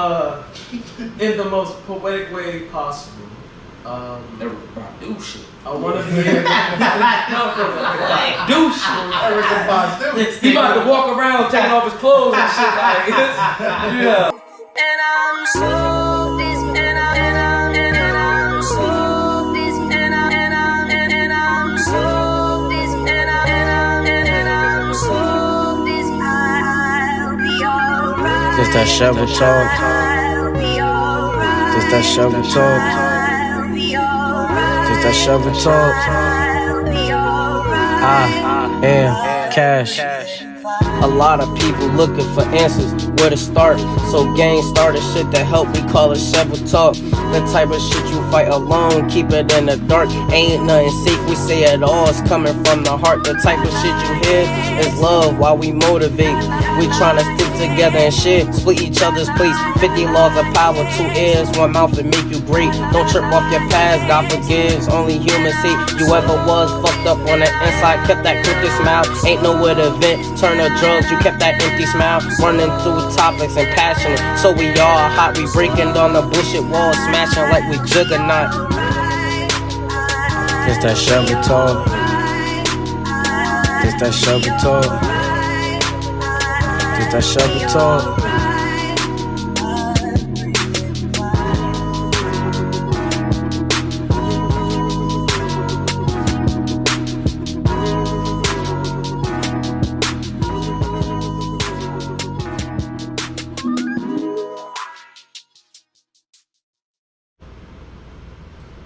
In the most poetic way possible. Never about do shit. I want to be Do shit. He about to walk around taking off his clothes and shit like this. Yeah. And I'm so this and I'm so this and I'm so this and I'm so this. I'll be alright. Just that shovel talk. I'll be alright. Just that shovel talk. I'll be alright. Just that shovel talk. I'll be alright. I am cash. A lot of people looking for answers, where to start. So gang started shit that help, we call it shovel talk. The type of shit you fight alone, keep it in the dark. Ain't nothing safe, we say it all, it's coming from the heart. The type of shit you hear is love while we motivate. We tryna stick together and shit, split each other's plates. 50 laws of power, 2 ears, 1 mouth and make you great. Don't trip off your past, God forgives, only humans say. You ever was fucked up on the inside, kept that crooked smile. Ain't nowhere to vent, turn to drugs, you kept that empty smile. Running through topics and passionate, so we all hot. We breaking down the bullshit walls, smashing like we juggernaut. Just that shovel talk. Just that shovel talk. Just that shovel talk.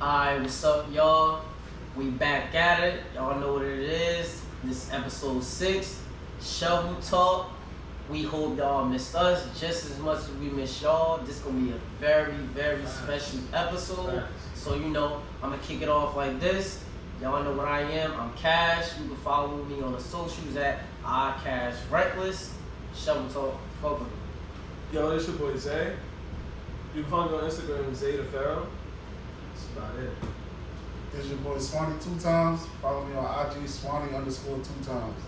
Alright, what's up, y'all? We back at it. Y'all know what it is. This is episode 6, Shovel Talk. We hope y'all missed us just as much as we missed y'all. This is gonna be a very, very special episode. So I'm gonna kick it off like this. Y'all know what I am. I'm Cash. You can follow me on the socials at iCashReckless. Shovel Talk. Fuck with me. Yo, it's your boy Zay. You can find me on Instagram, Zay the Pharaoh. That's about it. It's your boy Swanee 2 times. Follow me on IG Swanee_2 times.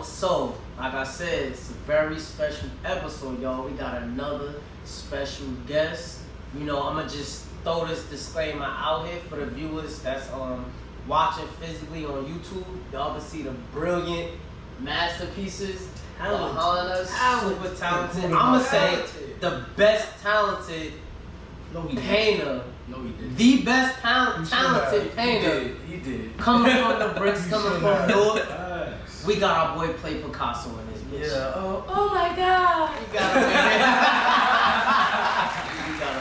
So like I said, it's a very special episode, y'all. We got another special guest. I'ma just throw this disclaimer out here for the viewers that's watching physically on YouTube. Y'all can see the brilliant masterpieces behind us. Super talented. I'ma say the best talented painter. No, he didn't. The best talented painter. He did. Coming from the bricks, coming from Newarks. We got our boy Play Picasso in this bitch. Yeah. Oh my God. You got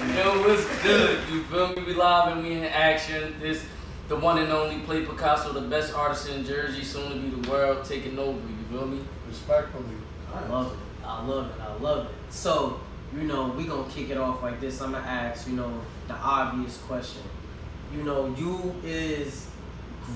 him. Yo, what's good? You feel me? We live and we in action. This, the one and only Play Picasso, the best artist in Jersey, soon to be the world, taking over. You feel me? Respectfully. I love it. I love it. So, we gonna kick it off like this. I'm gonna ask, the obvious question. You is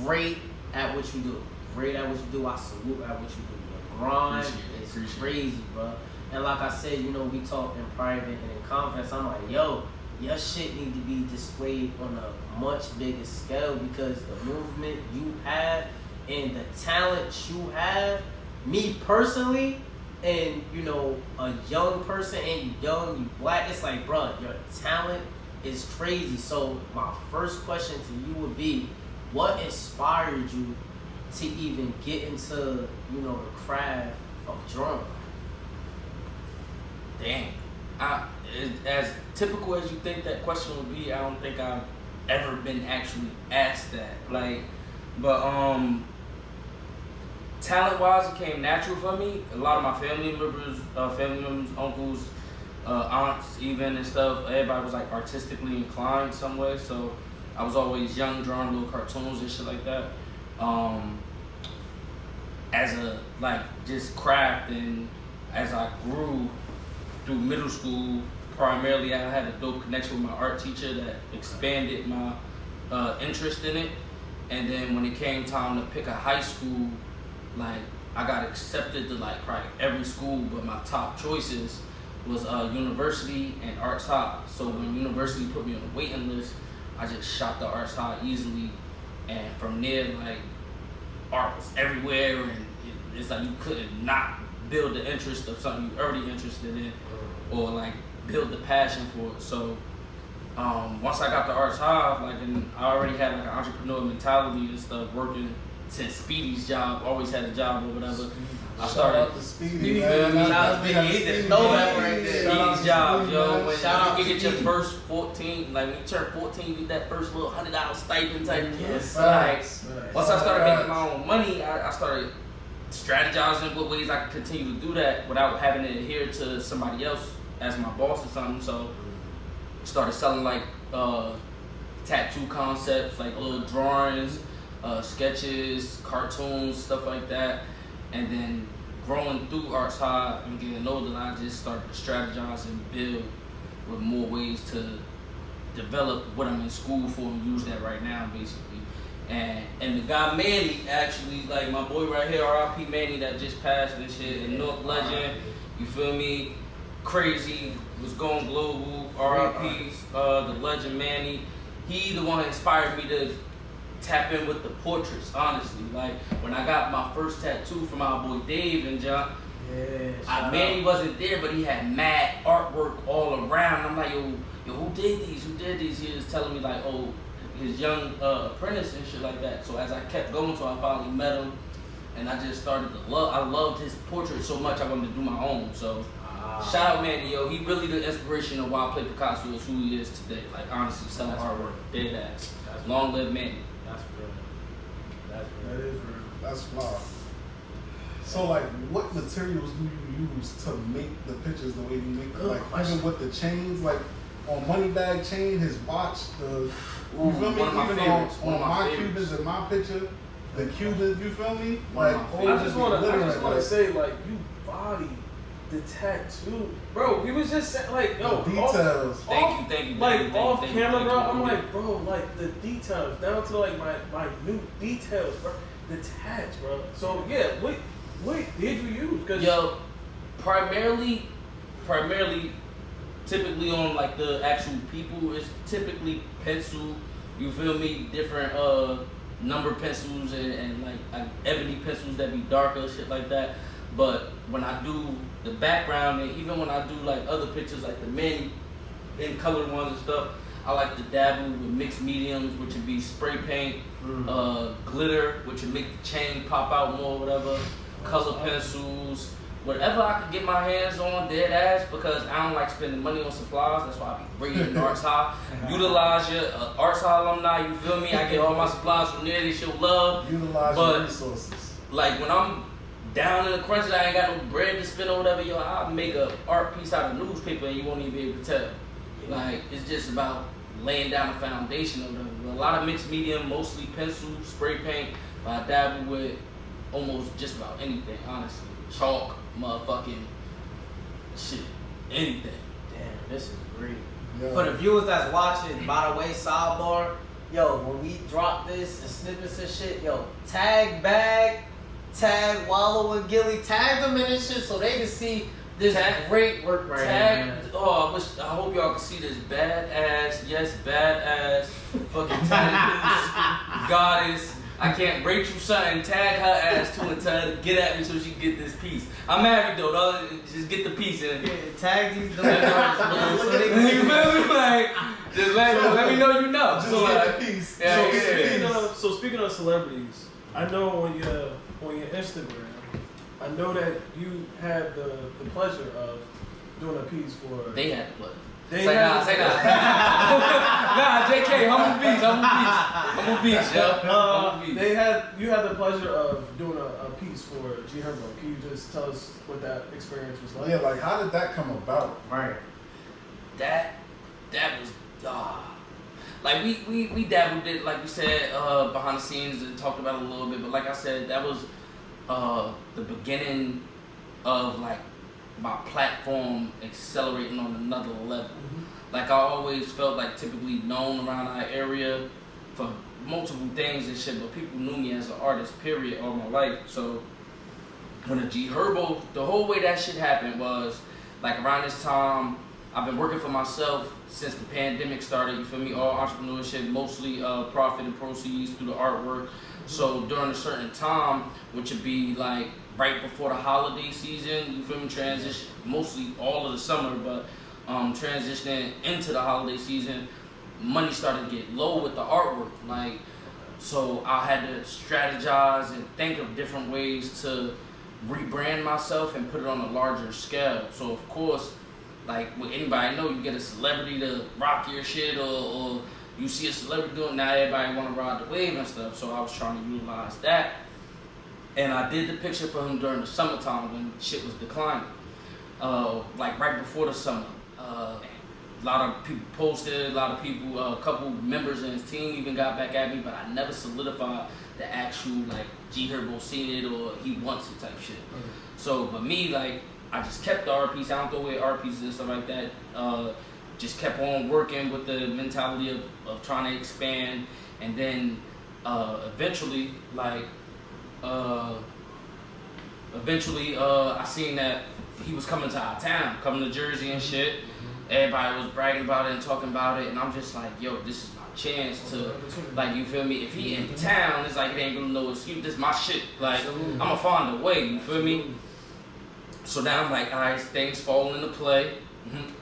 great at what you do. Great at what you do. I salute at what you do. Your grind is crazy, bro. And like I said, we talk in private and in confidence. I'm like, yo, your shit need to be displayed on a much bigger scale because the movement you have and the talent you have, me personally, and a young person and you young, you black, it's like, bro, your talent is crazy. So my first question to you would be, what inspired you to even get into the craft of drawing? Dang. As typical as you think that question would be, I don't think I've ever been actually asked that. Talent-wise, it came natural for me. A lot of my family members, uncles, aunts, even and stuff. Everybody was like artistically inclined some way, so I was always young, drawing little cartoons and shit like that. As a just craft, and as I grew through middle school, primarily I had a dope connection with my art teacher that expanded my interest in it. And then when it came time to pick a high school, I got accepted to probably every school, but my top choices was university and arts high. So when university put me on the waiting list, I just shot the arts high easily, and from there art was everywhere, and it's like you couldn't not build the interest of something you're already interested in, or like build the passion for it. So once I got to Arts High, like, and I already had like an entrepreneur mentality and stuff, working since Speedy's job, always had a job or whatever. I started. Shout out to Speedy, You man. feel me? Shout out to Speedy. He did throwback right there. Shout out to Speedy's job, Speedy, yo. man. When Shout out you to get your Speedy. first 14, like when you turn 14, you get that first little $100 stipend type. Yes, Like, Facts. once I started making my own money, I started strategizing what ways I could continue to do that without having to adhere to somebody else as my boss or something. So started selling like tattoo concepts, like little drawings, sketches, cartoons, stuff like that. And then growing through Arts High and getting older, I just started to strategize and build with more ways to develop what I'm in school for and use that right now, basically. And the guy Manny, actually, like my boy right here, R.I.P. Manny, that just passed and shit, and North Legend, you feel me? Crazy, was going global, R.I.P. The legend Manny. He the one that inspired me to tap in with the portraits, honestly. Like, when I got my first tattoo from our boy Dave and John, Manny wasn't there, but he had mad artwork all around. I'm like, yo, who did these? Who did these? He was telling me like, oh, his young apprentice and shit like that. So as I kept going, so I finally met him, and I just started to love. I loved his portrait so much, I wanted to do my own. So shout out Manny, yo. He really the inspiration of why I play Picasso is who he is today. Like, honestly, selling artwork, dead ass. Long live Manny. That's real. That is real. That's fly. So, like, what materials do you use to make the pictures the way you make them? Like, even with the chains, like on Moneybag chain, his watch, you feel me? One of my Even favorites. on my favorites. Cubans in my picture, the Cubans, you feel me? One of Like, my all I just want to like, say, like, you body the tattoo, bro. We was just saying, like, yo, details. Thank you. Like, off camera, bro. I'm thank you. like, bro, like the details down to like my new details, bro. The tats, bro. So yeah, what did you use? Cause Yo, primarily, typically on like the actual people, it's typically pencil. You feel me? Different number pencils and like ebony pencils that be darker, shit like that. But when I do the background and even when I do like other pictures, like the many in colored ones and stuff, I like to dabble with mixed mediums, which would be spray paint, glitter, which would make the chain pop out more, whatever. Color pencils, whatever I could get my hands on, dead ass, because I don't like spending money on supplies. That's why I be bringing Arts High. Utilize your Arts High alumni, you feel me? I get all my supplies from there, they show love. Utilize your resources. Like when I'm down in the crunch and I ain't got no bread to spend or whatever, yo, I'll make a art piece out of newspaper and you won't even be able to tell. Like, it's just about laying down a foundation of them. A lot of mixed medium, mostly pencil, spray paint, but I dabble with almost just about anything, honestly. Chalk, motherfucking shit, anything. Damn, this is great. Yeah. For the viewers that's watching, by the way, sidebar, yo, when we drop this, the snippets and shit, yo, tag Bag, tag Wallow and Gilly, tag them in this shit so they can see this great work right here, man. Oh, I hope y'all can see this badass, yes, badass fucking tattoos, goddess. I can't rate you something, tag her ass to and tell her to get at me so she can get this piece. I'm married though, just get the piece in. Yeah, tag these dumb man, so they can You feel me? Like, just let me know you know. Just So, get the piece. Yeah, So speaking of celebrities, I know on your Instagram, I know that you had the pleasure of doing a piece for. They had the pleasure. They Say had nah, JK, humble beach, yo. You had the pleasure of doing a piece for G Herbo. Can you just tell us what that experience was like? Yeah, like how did that come about? Right. That was like we dabbled it, like we said, behind the scenes and talked about it a little bit, but like I said, that was the beginning of like my platform accelerating on another level. Mm-hmm. Like I always felt like typically known around our area for multiple things and shit, but people knew me as an artist, period, all my life. So when a G Herbo, the whole way that shit happened was like around this time, I've been working for myself since the pandemic started, you feel me? All entrepreneurship, mostly profit and proceeds through the artwork. So during a certain time, which would be like right before the holiday season. You feel me? Transition mostly all of the summer, but transitioning into the holiday season, money started to get low with the artwork. Like, so I had to strategize and think of different ways to rebrand myself and put it on a larger scale. So of course, like with anybody I know, you get a celebrity to rock your shit, or you see a celebrity doing it, now everybody want to ride the wave and stuff. So I was trying to utilize that. And I did the picture for him during the summertime when shit was declining. Like right before the summer. A lot of people posted, a lot of people, a couple members in his team even got back at me, but I never solidified the actual, like, G Herbo seen it or he wants it type shit. So, but me, like, I just kept the art piece. I don't throw away art pieces and stuff like that. Just kept on working with the mentality of trying to expand. And then eventually, I seen that he was coming to our town, coming to Jersey and shit. Everybody was bragging about it and talking about it, and I'm just like, yo, this is my chance to, like, you feel me? If he in town, it's like it ain't gonna no excuse. This is my shit. Like, I'm gonna find a way. You feel me? So now I'm like, all right, things falling into play.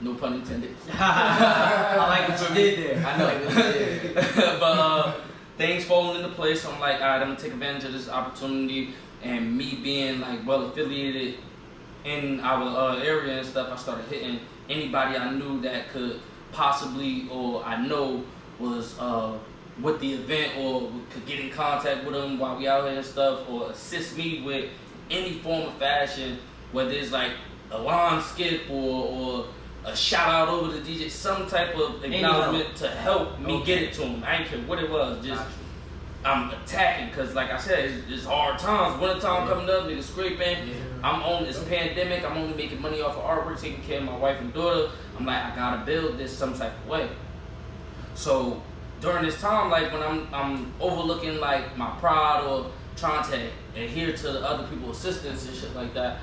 No pun intended. I like what you did there. I know what you did. But things falling into place. So I'm like, all right, I'm gonna take advantage of this opportunity, and me being like well affiliated in our area and stuff, I started hitting anybody I knew that could possibly, or I know was with the event, or could get in contact with them while we out here and stuff, or assist me with any form of fashion, whether it's like a line skip or a shout out over the DJ, some type of acknowledgement to help me get it to him. I ain't care what it was, just I'm attacking, because like I said, it's hard times. Winter time coming up, niggas scraping. I'm on this pandemic. I'm only making money off of artwork, taking care of my wife and daughter. I'm like, I gotta build this some type of way. So during this time, like when I'm overlooking like my pride or trying to adhere to the other people's assistance and shit like that,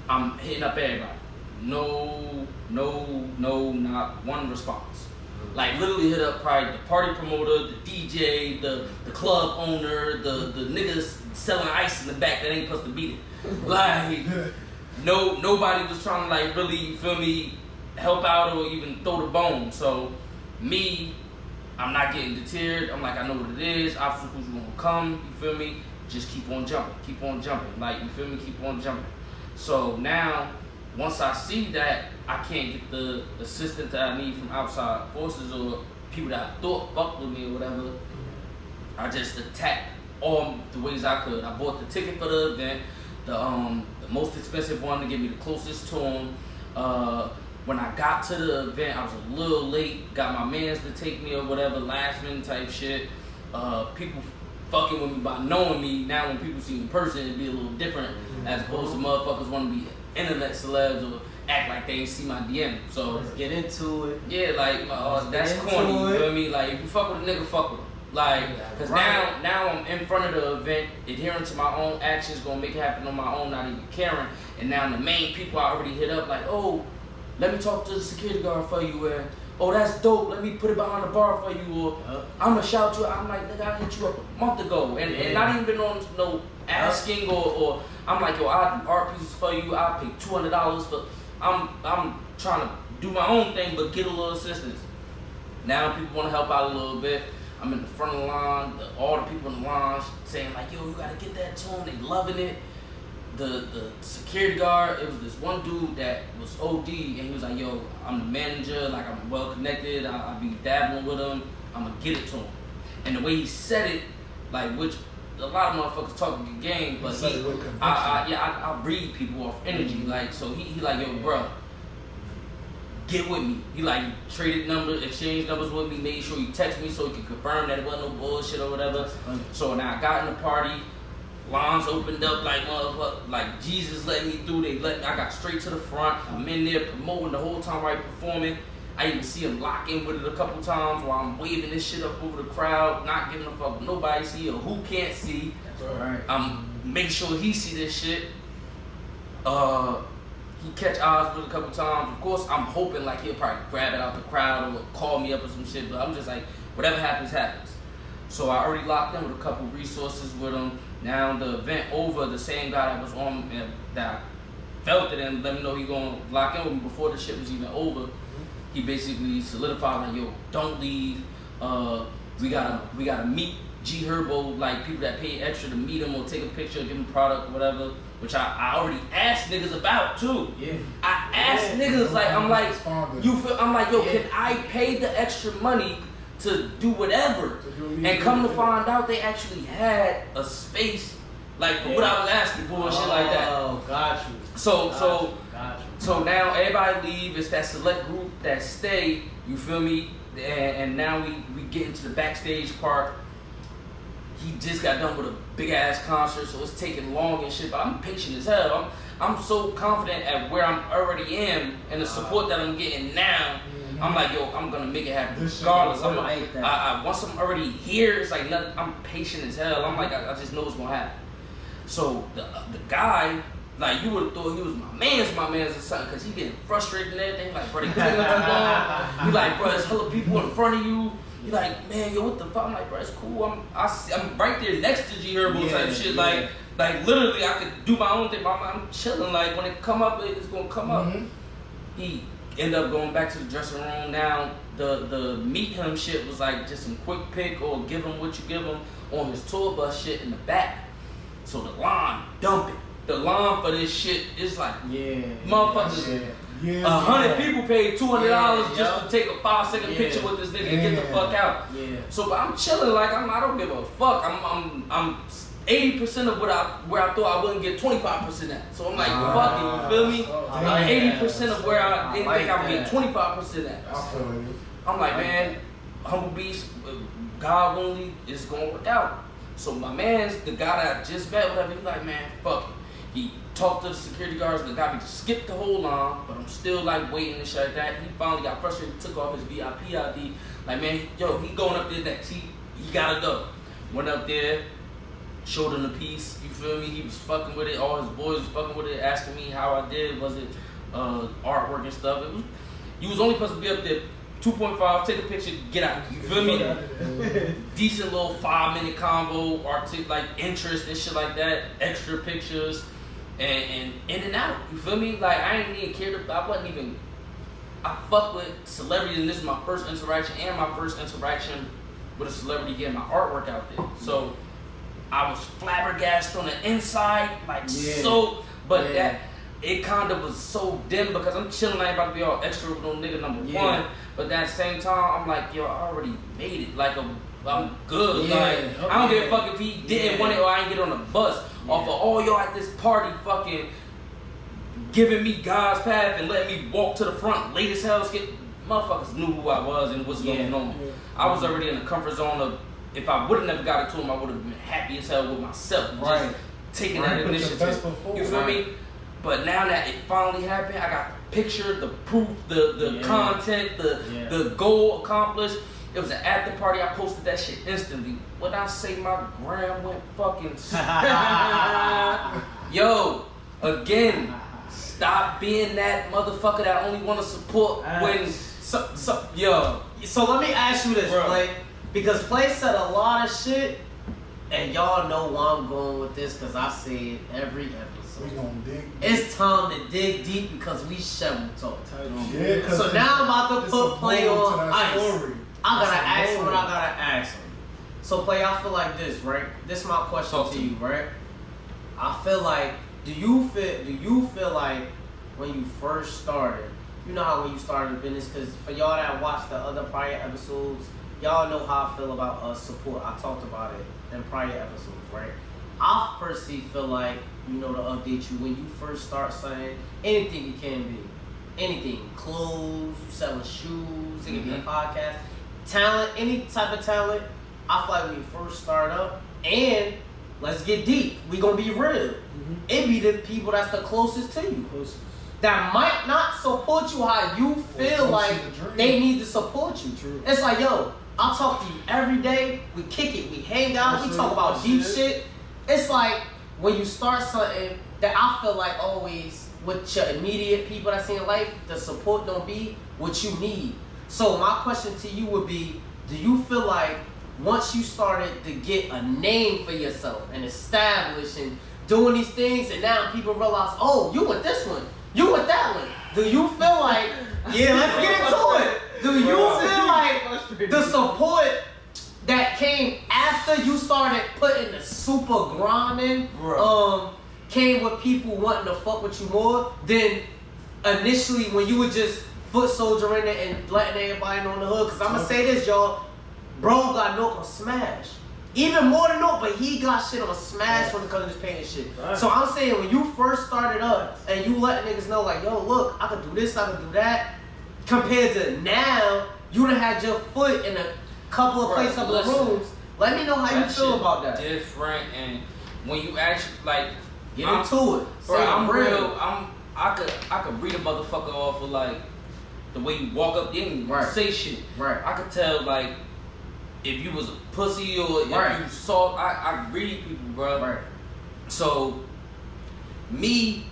I'm hitting up everybody. No, not one response. Like literally hit up probably the party promoter, the DJ, the club owner, the niggas selling ice in the back that ain't supposed to be there. Like nobody was trying to like really, you feel me, help out or even throw the bone. So me, I'm not getting deterred. I'm like, I know what it is. Obstacles gonna come, you feel me? Just keep on jumping. Like, you feel me? Keep on jumping. So now, once I see that I can't get the assistance that I need from outside forces or people that I thought fucked with me or whatever, I just attacked all the ways I could. I bought the ticket for the event, the most expensive one to get me the closest to him. When I got to the event, I was a little late, got my mans to take me or whatever, last minute type shit. People fucking with me by knowing me. Now when people see me in person, it'd be a little different, as opposed to motherfuckers want to be internet celebs or act like they ain't see my DM. So let's get into it. Yeah, like that's corny. You feel me? Like if you fuck with a nigga, fuck with him. Like, cause now I'm in front of the event, adhering to my own actions, gonna make it happen on my own, not even caring. And now the main people I already hit up, like, oh, let me talk to the security guard for you, and oh, that's dope, let me put it behind the bar for you, or I'm gonna shout you out. I'm like, nigga, I hit you up a month ago, and not even been on no asking, or I'm like, yo, I'll do art pieces for you, I'll pay $200 for, I'm trying to do my own thing, but get a little assistance. Now people wanna help out a little bit. I'm in the front of the line, all the people in the line saying like, yo, you gotta get that to them, they loving it. The security guard, it was this one dude that was OD, and he was like, yo, I'm the manager, like I'm well connected, I be dabbling with him, I'm gonna get it to him. And the way he said it, like, which a lot of motherfuckers talk a good game, but I read people off energy, like, so he like, yo, bro, get with me. He like traded numbers, exchanged numbers with me, made sure he text me so he could confirm that it wasn't no bullshit or whatever. So now I got in the party, lines opened up like motherfucker, like Jesus let me through. I got straight to the front. I'm in there promoting the whole time while performing. I even see him lock in with it a couple times while I'm waving this shit up over the crowd, not giving a fuck what nobody see or who can't see. Right. I'm making sure he see this shit. He catch eyes with it a couple times. Of course, I'm hoping like he'll probably grab it out the crowd or call me up or some shit, but I'm just like, whatever happens, happens. So I already locked in with a couple resources with him. Now the event over, the same guy that was on that felt it and let me know he gonna lock in with me before the shit was even over. He basically solidified like, yo, don't leave. We gotta meet G Herbo, like people that pay extra to meet him or take a picture, give him product or whatever. Which I already asked niggas about too. Yeah. I asked niggas like I'm like yo, can I pay the extra money to do whatever? And come to find out they actually had a space like for what I was asking for and shit like that. Oh, got you. So now everybody leave. It's that select group that stay. You feel me? And now we get into the backstage part. He just got done with a big ass concert, so it's taking long and shit. But I'm patient as hell. I'm so confident at where I'm already am and the support that I'm getting now. I'm like, yo, I'm gonna make it happen regardless. I'm like, once I'm already here, it's like nothing. I'm patient as hell. I'm like, I just know it's gonna happen. So the guy, like, you would have thought he was my man's or something, cause he getting frustrated and everything. Like, bro, they taking too long. You like, bro, there's hella people in front of you. You like, man, yo, what the fuck? I'm like, bro, it's cool. I'm right there next to G Herbo type shit. Like literally, I could do my own thing. I'm chilling. Like when it come up, it's gonna come up. He ended up going back to the dressing room. Now the meet him shit was like just some quick pick or give him what you give him on his tour bus shit in the back. So the line dumping. The line for this shit is like motherfuckers. 100 people paid $200 just to take a 5-second picture with this nigga and get the fuck out. So but I'm chilling like I don't give a fuck. I'm 80% of where I thought I wouldn't get 25% at. So I'm like, fuck it, you feel me? I'm 80% of where I didn't think I would get 25% at. I'm like, man, humble beast, God only is gonna work out. So my man's the guy that I just met, whatever. He's like, man, fuck it. He talked to the security guards and the guy skipped the whole line, but I'm still like waiting and shit like that. He finally got frustrated, took off his VIP ID. Like, man, yo, he going up there next. He gotta go. Went up there, showed him the piece. You feel me? He was fucking with it. All his boys was fucking with it, asking me how I did. Was it artwork and stuff? You was only supposed to be up there 2.5, take a picture, get out. You feel me? Decent little 5-minute convo, like interest and shit like that. Extra pictures. And in and out, you feel me? Like I ain't even cared about. I fuck with celebrities, and this is my first interaction and my first interaction with a celebrity getting my artwork out there. So I was flabbergasted on the inside, so, but that it kind of was so dim because I'm chilling. I ain't about to be all extra with no nigga number one, but at the same time I'm like, yo, I already made it. Like I'm good. I don't give a fuck if he didn't want it or I ain't get on the bus. Off of all y'all at this party fucking giving me God's path and letting me walk to the front late as hell. Motherfuckers knew who I was and what's going on. I was already in the comfort zone of, if I would have never got it to him, I would have been happy as hell with myself. Just taking that initiative. You feel me? But now that it finally happened, I got the picture, the proof, the content, the goal accomplished. It was an after party. I posted that shit instantly. When I say my gram went fucking yo, again, stop being that motherfucker that only want to support when yo. So let me ask you this, Play, because Play said a lot of shit, and y'all know where I'm going with this because I say it every episode. We gonna dig. It's time to dig deep because we shovel talk. So now I'm about to put Play on ice. I gotta ask him what I gotta ask him. So Play, I feel like this, right? This is my question to you, right? I feel like, do you feel like when you first started, you know how when you started the business, because for y'all that watched the other prior episodes, y'all know how I feel about support. I talked about it in prior episodes, right? I personally feel like, to update you, when you first start selling anything it can be, anything, clothes, selling shoes, it can be a podcast, talent, any type of talent, I feel like when you first start up, and let's get deep, we gonna be real. It be the people that's the closest to you that might not support you how you feel like they need to support you. It's like, yo, I'll talk to you every day, we kick it, we hang out, we talk about deep shit. It's like when you start something that I feel like always with your immediate people that's in life, the support don't be what you need. So my question to you would be, do you feel like once you started to get a name for yourself and establish and doing these things, and now people realize, oh, you with this one, you with that one. Do you feel like, yeah, let's get into it. Do you feel like the support that came after you started putting the super grinding, came with people wanting to fuck with you more than initially when you were just foot soldiering it and letting everybody know in the hood? Cause I'm gonna say this, y'all, bro got Nook on Smash. Even more than Nook, but he got shit on Smash when it comes to this painting shit. Right. So I'm saying when you first started up and you let niggas know like, yo, look, I can do this, I can do that, compared to now, you done had your foot in a couple of places, couple of rooms. Let me know how you feel about that. Different, and when you actually like get into it. Bro, I'm real. I could read a motherfucker off of like the way you walk up and say shit. Right. I could tell like if you was a pussy or if you saw. I read people, bro. Right. So me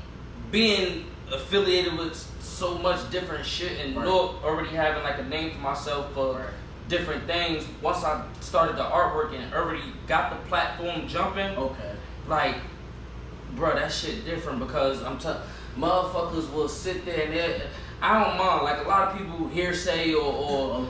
being affiliated with so much different shit and look, already having like a name for myself for different things. Once I started the artwork and already got the platform jumping. Okay. Like, bro, that shit different because I'm telling motherfuckers will sit there and I don't mind. Like a lot of people hearsay or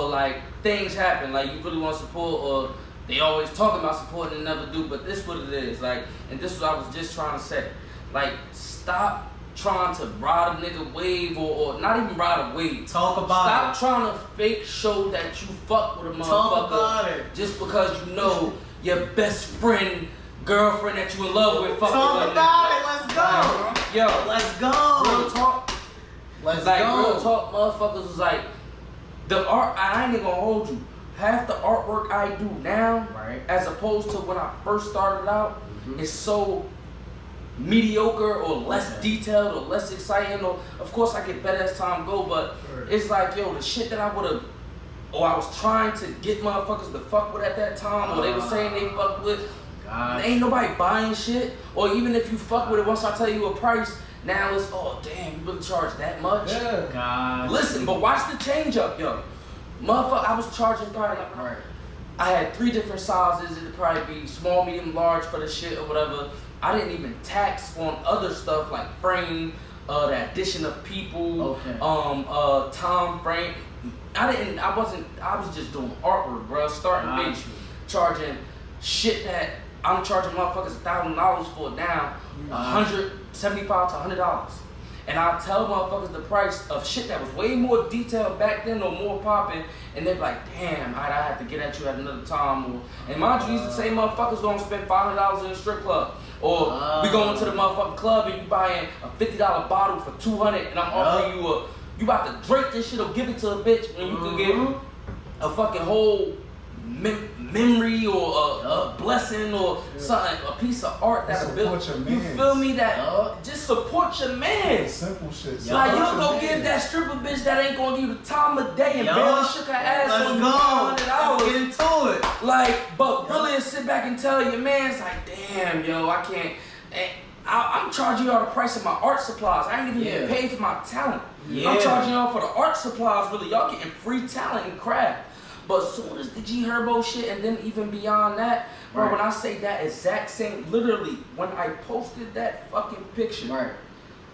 like things happen. Like you really want to support or they always talk about support and never do. But this what it is. Like, and this is what I was just trying to say. Like, stop trying to ride a nigga wave or not even ride a wave. Talk about Stop trying to fake show that you fuck with a motherfucker. Talk about it. Just because you know your best friend, girlfriend that you in love with fuck Talk with about it. Let's go. Yo, let's go. Real talk. Let's like, go. Real talk, motherfuckers was like, the art, I ain't even gonna hold you. Half the artwork I do now, as opposed to when I first started out, is so mediocre or less detailed or less exciting. Or of course I get better as time go, but it's like, yo, the shit that I would've, or I was trying to get motherfuckers to fuck with at that time, or they were saying they fuck with, ain't nobody buying shit. Or even if you fuck with it, once I tell you a price, now it's, oh damn, you really charge that much? Yeah. Listen, but watch the change up, yo. Motherfucker, I was charging probably, I had 3 different sizes. It'd probably be small, medium, large for the shit or whatever. I didn't even tax on other stuff like frame, the addition of people, time frame. I was just doing artwork, bro. Starting bitch, charging shit that I'm charging motherfuckers $1,000 for now, $175 to $100. And I tell motherfuckers the price of shit that was way more detailed back then or more popping, and they're like, damn, I have to get at you at another time. Or, and mind you, these the same motherfuckers gonna spend $500 in a strip club. Or we going to the motherfucking club and you buying a $50 bottle for $200, and I'm offering you you about to drink this shit or give it to a bitch, and you can get a fucking whole memory or a blessing or something, a piece of art that'll build. You feel me? That just support your man. Simple shit. Like you don't go give that stripper bitch that ain't gonna give you the time of day and barely shook her ass on you $100. Get into it. Like, but really sit back and tell your man's like, damn, yo, I can't. I'm charging y'all the price of my art supplies. I ain't even getting paid for my talent. I'm charging y'all for the art supplies. Really, y'all getting free talent and craft. But as soon as the G Herbo shit, and then even beyond that, bro, when I say that exact same, literally, when I posted that fucking picture,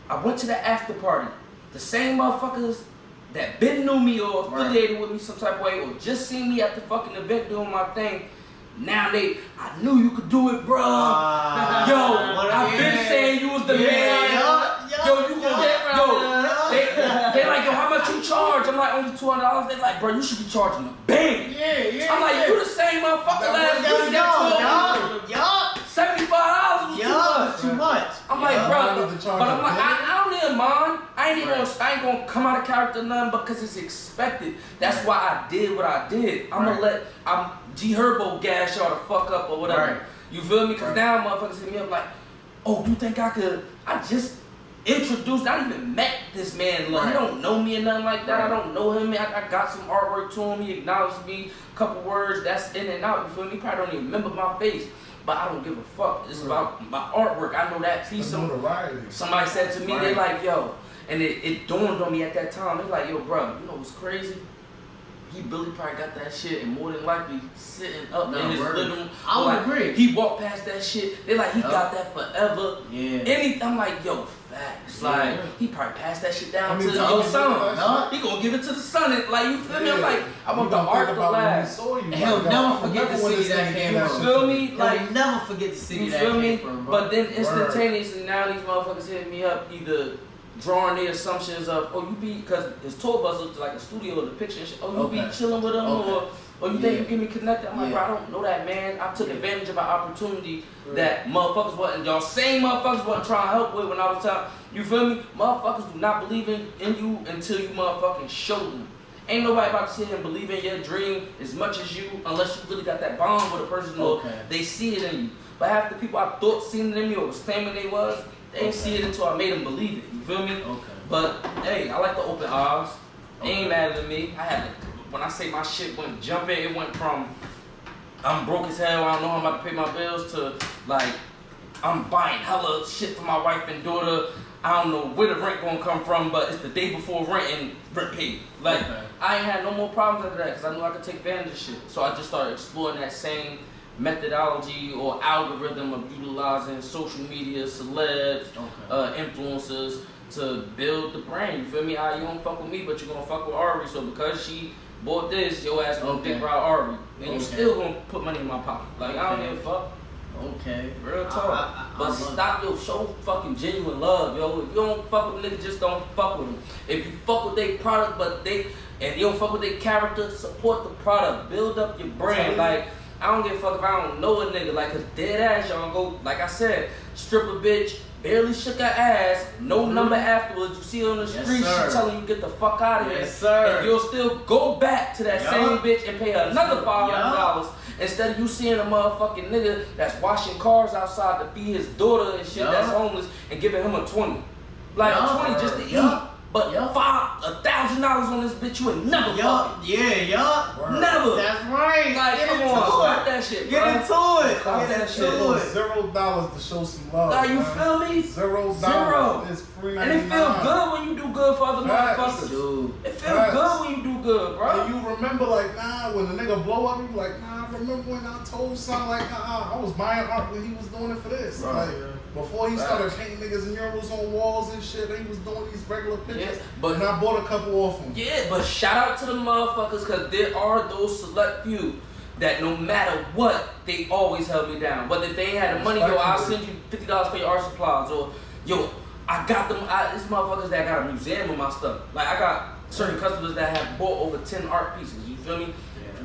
I went to the after party. The same motherfuckers that been knew me or affiliated with me some type of way, or just seen me at the fucking event doing my thing, now I knew you could do it, bro. Yo, I've been saying you was the man. Yo, you gonna get, they like, yo, how much you charge? I'm like, only $200. They like, bro, you should be charging a bang. I'm like, you the same motherfucker last week that $75 was too much. I'm like, bro, but I'm like, I don't even mind. I ain't gonna come out of character none because it's expected. That's why I did what I did. I'm gonna let G Herbo gas y'all the fuck up or whatever. You feel me? Because now motherfuckers hit me up like, oh, you think I could? I just introduced, I even met this man. Look, he don't know me or nothing like that. I don't know him. I got some artwork to him. He acknowledged me, a couple words, that's in and out. You feel me? He probably don't even remember my face. But I don't give a fuck. It's about my artwork. I know that piece. Somebody said to me, they like, yo, and it dawned on me at that time. They like, yo, bro, you know what's crazy? he really probably got that shit and more than likely sitting up in his word. living room. I would agree. He walked past that shit. They like, he got that forever. Yeah. I'm like, yo, facts. Like, he probably passed that shit down to the times son. no? He gonna give it to the son. And, like, you feel me? I'm like, I want the art to last. And he'll never forget the city that came You from. feel me? Like, Like, never forget the city you that feel came me? from, bro. But then instantaneously, now these motherfuckers hitting me up either drawing their assumptions of, oh, you be, because his tour bus looked like a studio with a picture and shit. Oh, you be chilling with him, or you think you get me connected? I'm like, bro, I don't know that, man. I took advantage of my opportunity that motherfuckers wasn't, y'all same motherfuckers wasn't trying to help with when I was telling, you feel me? Motherfuckers do not believe in you until you motherfucking show them. Ain't nobody about to sit here and believe in your dream as much as you, unless you really got that bond with a person or they see it in you. But half the people I thought seen it in me or was claiming they was, they didn't see it until I made them believe it. You feel me? But hey, I like the open eyes. They ain't mad at me. I had to, when I say my shit went jumping, it went from I'm broke as hell, I don't know how I'm about to pay my bills, to like I'm buying hella shit for my wife and daughter. I don't know where the rent gonna come from, but it's the day before rent and rent paid. Like I ain't had no more problems after that because I knew I could take advantage of shit. So I just started exploring that same methodology or algorithm of utilizing social media, celebs, influencers to build the brand. You feel me? You don't fuck with me, but you gonna fuck with Ari. So because she bought this, your ass gonna dick ride Ari, and you still gonna put money in my pocket. Like I don't give a fuck. Real talk. But stop, yo, show fucking genuine love, yo. If you don't fuck with niggas, just don't fuck with them. If you fuck with their product, and you don't fuck with their character, support the product. Build up your brand. Like, I don't give a fuck if I don't know a nigga. Like, cause dead ass, y'all go, like I said, strip a bitch, barely shook her ass, no number afterwards. You see her on the street, she telling you get the fuck out of here. And you'll still go back to that same bitch and pay her another $500. Instead of you seeing a motherfucking nigga that's washing cars outside to feed his daughter and shit that's homeless and giving him a 20. Like 20 just to eat. But $1,000 on this bitch, you ain't never fucking. Never. That's right. Like, come on, stop that shit, bro. Get into it. Stop that shit. $0 to show some love. Like, you feel me? $0. It's free. And it feel good when you do good for other motherfuckers. Dude. It feel good when you do good, bro. And you remember, like, when the nigga blow up, you be like, I remember when I told son, like, I was buying art when he was doing it for this. Like, before he started painting niggas murals on walls and shit, he was doing these regular pictures. And I bought a couple off him. Yeah, but shout out to the motherfuckers, because there are those select few that no matter what, they always held me down. But if they ain't had the money, yo, I'll send you $50 for your art supplies. Or, yo, I got them, these motherfuckers that got a museum of my stuff. Like, I got certain customers that have bought over 10 art pieces, you feel me?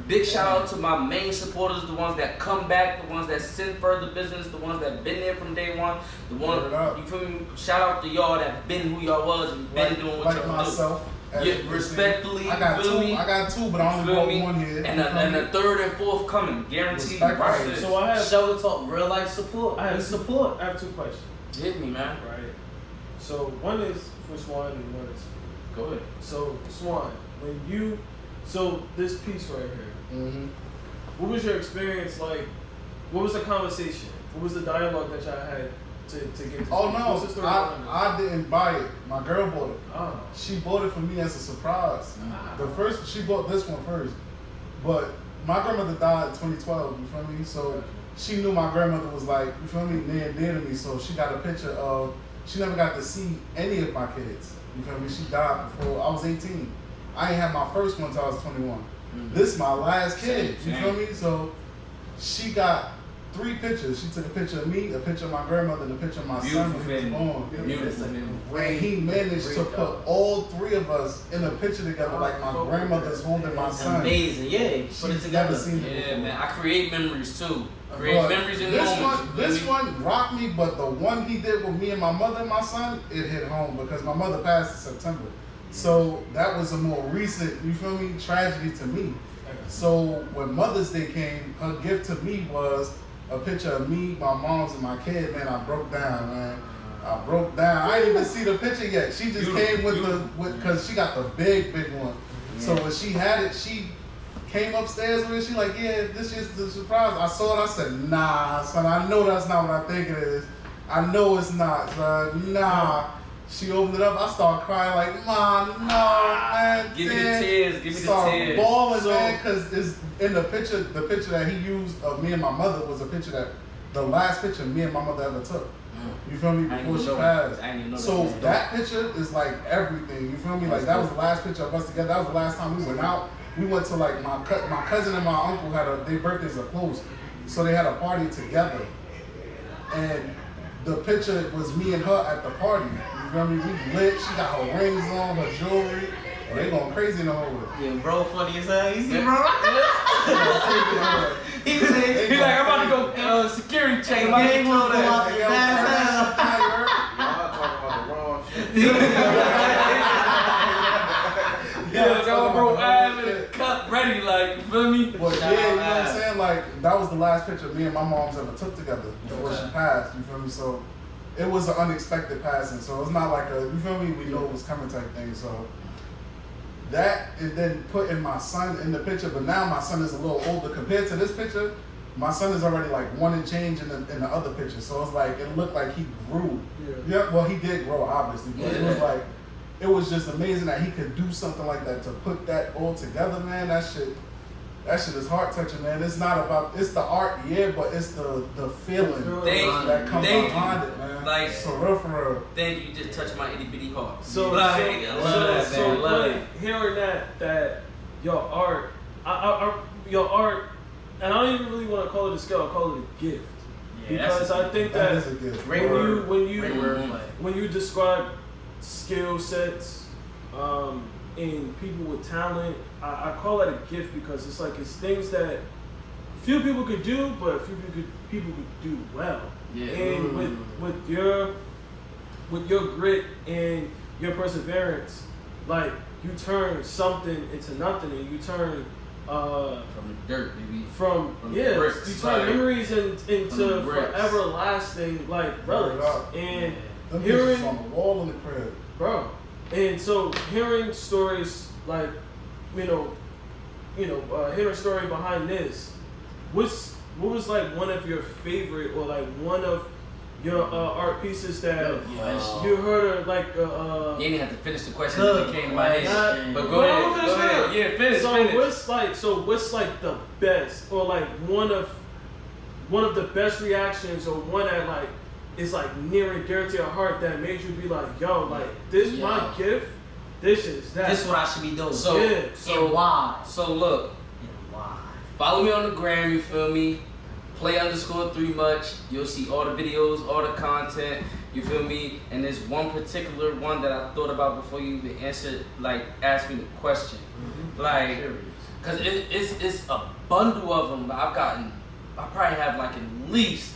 Big shout out to my main supporters, the ones that come back, the ones that send further business, the ones that been there from day one, the one, you feel me? Shout out to y'all that been who y'all was and been doing what y'all myself. Respectfully, I got two. I got two, but I only bought one here. And the third and fourth coming, guaranteed. Right. So I have show talk, real life support. I have support. I have two questions. Hit me, man. Right. So one is for Swan and one is go ahead. So Swan, so this piece right here. What was your experience like? What was the conversation? What was the dialogue that y'all had to get this? Oh no, I didn't buy it. My girl bought it. Oh. She bought it for me as a surprise. She bought this one first. But my grandmother died in 2012, you feel me? So she knew my grandmother was like, you feel me, near and dear to me. So she got a picture of, she never got to see any of my kids. You feel me? She died before I was 18. I ain't had my first one until I was 21. This is my last kid, you feel me? So she got 3 pictures. She took a picture of me, a picture of my grandmother, and a picture of my son when he was born. Beautiful. And he managed to put all 3 of us in a picture together, like my grandmother's holding my son. Amazing, yeah. She's never seen it before. Man, I create memories too. Memories in moments. This one rocked me, but the one he did with me and my mother and my son, it hit home because my mother passed in September. So that was a more recent, you feel me, tragedy to me. So when Mother's Day came, her gift to me was a picture of me, my mom's, and my kid. Man, I broke down, man. I broke down. I didn't even see the picture yet. She just came because she got the big one. Yeah. So when she had it, she came upstairs with it. She like, yeah, this is the surprise. I saw it. I said, nah, son, I know that's not what I think it is. I know it's not, son. Nah. She opened it up. I started crying like, "Ma, no, man." Give me the tears. Give me the Start tears. bawling, man, because it's in the picture that he used of me and my mother was a picture that the last picture me and my mother ever took. You feel me? Before she passed. So that picture is like everything. You feel me? Like that was the last picture of us together. That was the last time we went out. We went to like my cousin and my uncle had their birthdays are close, so they had a party together, and the picture was me and her at the party. You feel me? We lit. She got her rings on, her jewelry. And they going crazy in the whole world. Yeah, bro, funny as hell. You see, bro? He's like, I'm about to go security check. I'm Gang about to loader. go Y'all talking about the wrong shit. Yeah, go bro, I'm in a cup ready, like, you feel me? Well, yeah, you know what I'm saying? Like, that was the last picture me and my mom's ever took together before she passed, you feel me? So, it was an unexpected passing, so it's not like a, you feel me, we know it was coming type thing, so. That, and then putting my son in the picture, but now my son is a little older compared to this picture. My son is already like one and change in the other picture, so it's like, it looked like he grew. Yeah, well, he did grow, obviously, but it was like, it was just amazing that he could do something like that, to put that all together, man. That shit is heart touching, man. It's not about, it's the art, yeah, but it's the feeling that comes behind it, man. Like, so real for real. Thank you, just touched my itty bitty heart. So, hearing that your art, your art, and I don't even really want to call it a skill, I call it a gift. Yeah, because I think that is a gift. when you describe skill sets in people with talent, I call it a gift because it's like it's things that few people could do, but few people could do well. Yeah. And with your grit and your perseverance, like you turn something into nothing, and you turn from the dirt, maybe from the bricks, you turn memories into forever lasting like relics. And hearing on the wall in the crib, bro. And so hearing stories like, hearing a story behind this, what was like one of your favorite or like one of your art pieces that you heard of, like you didn't have to finish the question that came to my head. But go ahead. Yeah, finish. What's like the best or like one of the best reactions or one that like is like near and dear to your heart that made you be like, yo, like this my gift, this is that. This is what I should be doing. So why? So look, follow me on the gram, you feel me? Play_3 much. You'll see all the videos, all the content, you feel me? And there's one particular one that I thought about before you even asked me the question. Like, cause it's a bundle of them. I probably have like at least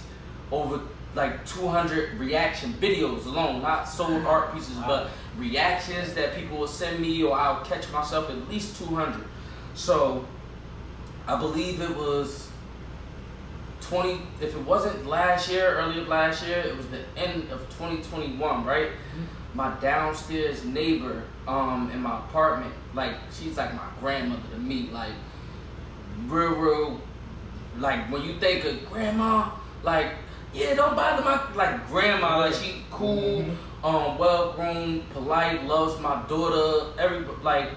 over like 200 reaction videos alone, not sold art pieces, but reactions that people will send me, or I'll catch myself at least 200. So I believe it was 20, if it wasn't earlier last year, it was the end of 2021, right? My downstairs neighbor in my apartment, like she's like my grandmother to me, like real, like when you think of grandma, like, yeah, don't bother my, like grandma, like she cool, well-grown, polite, loves my daughter, like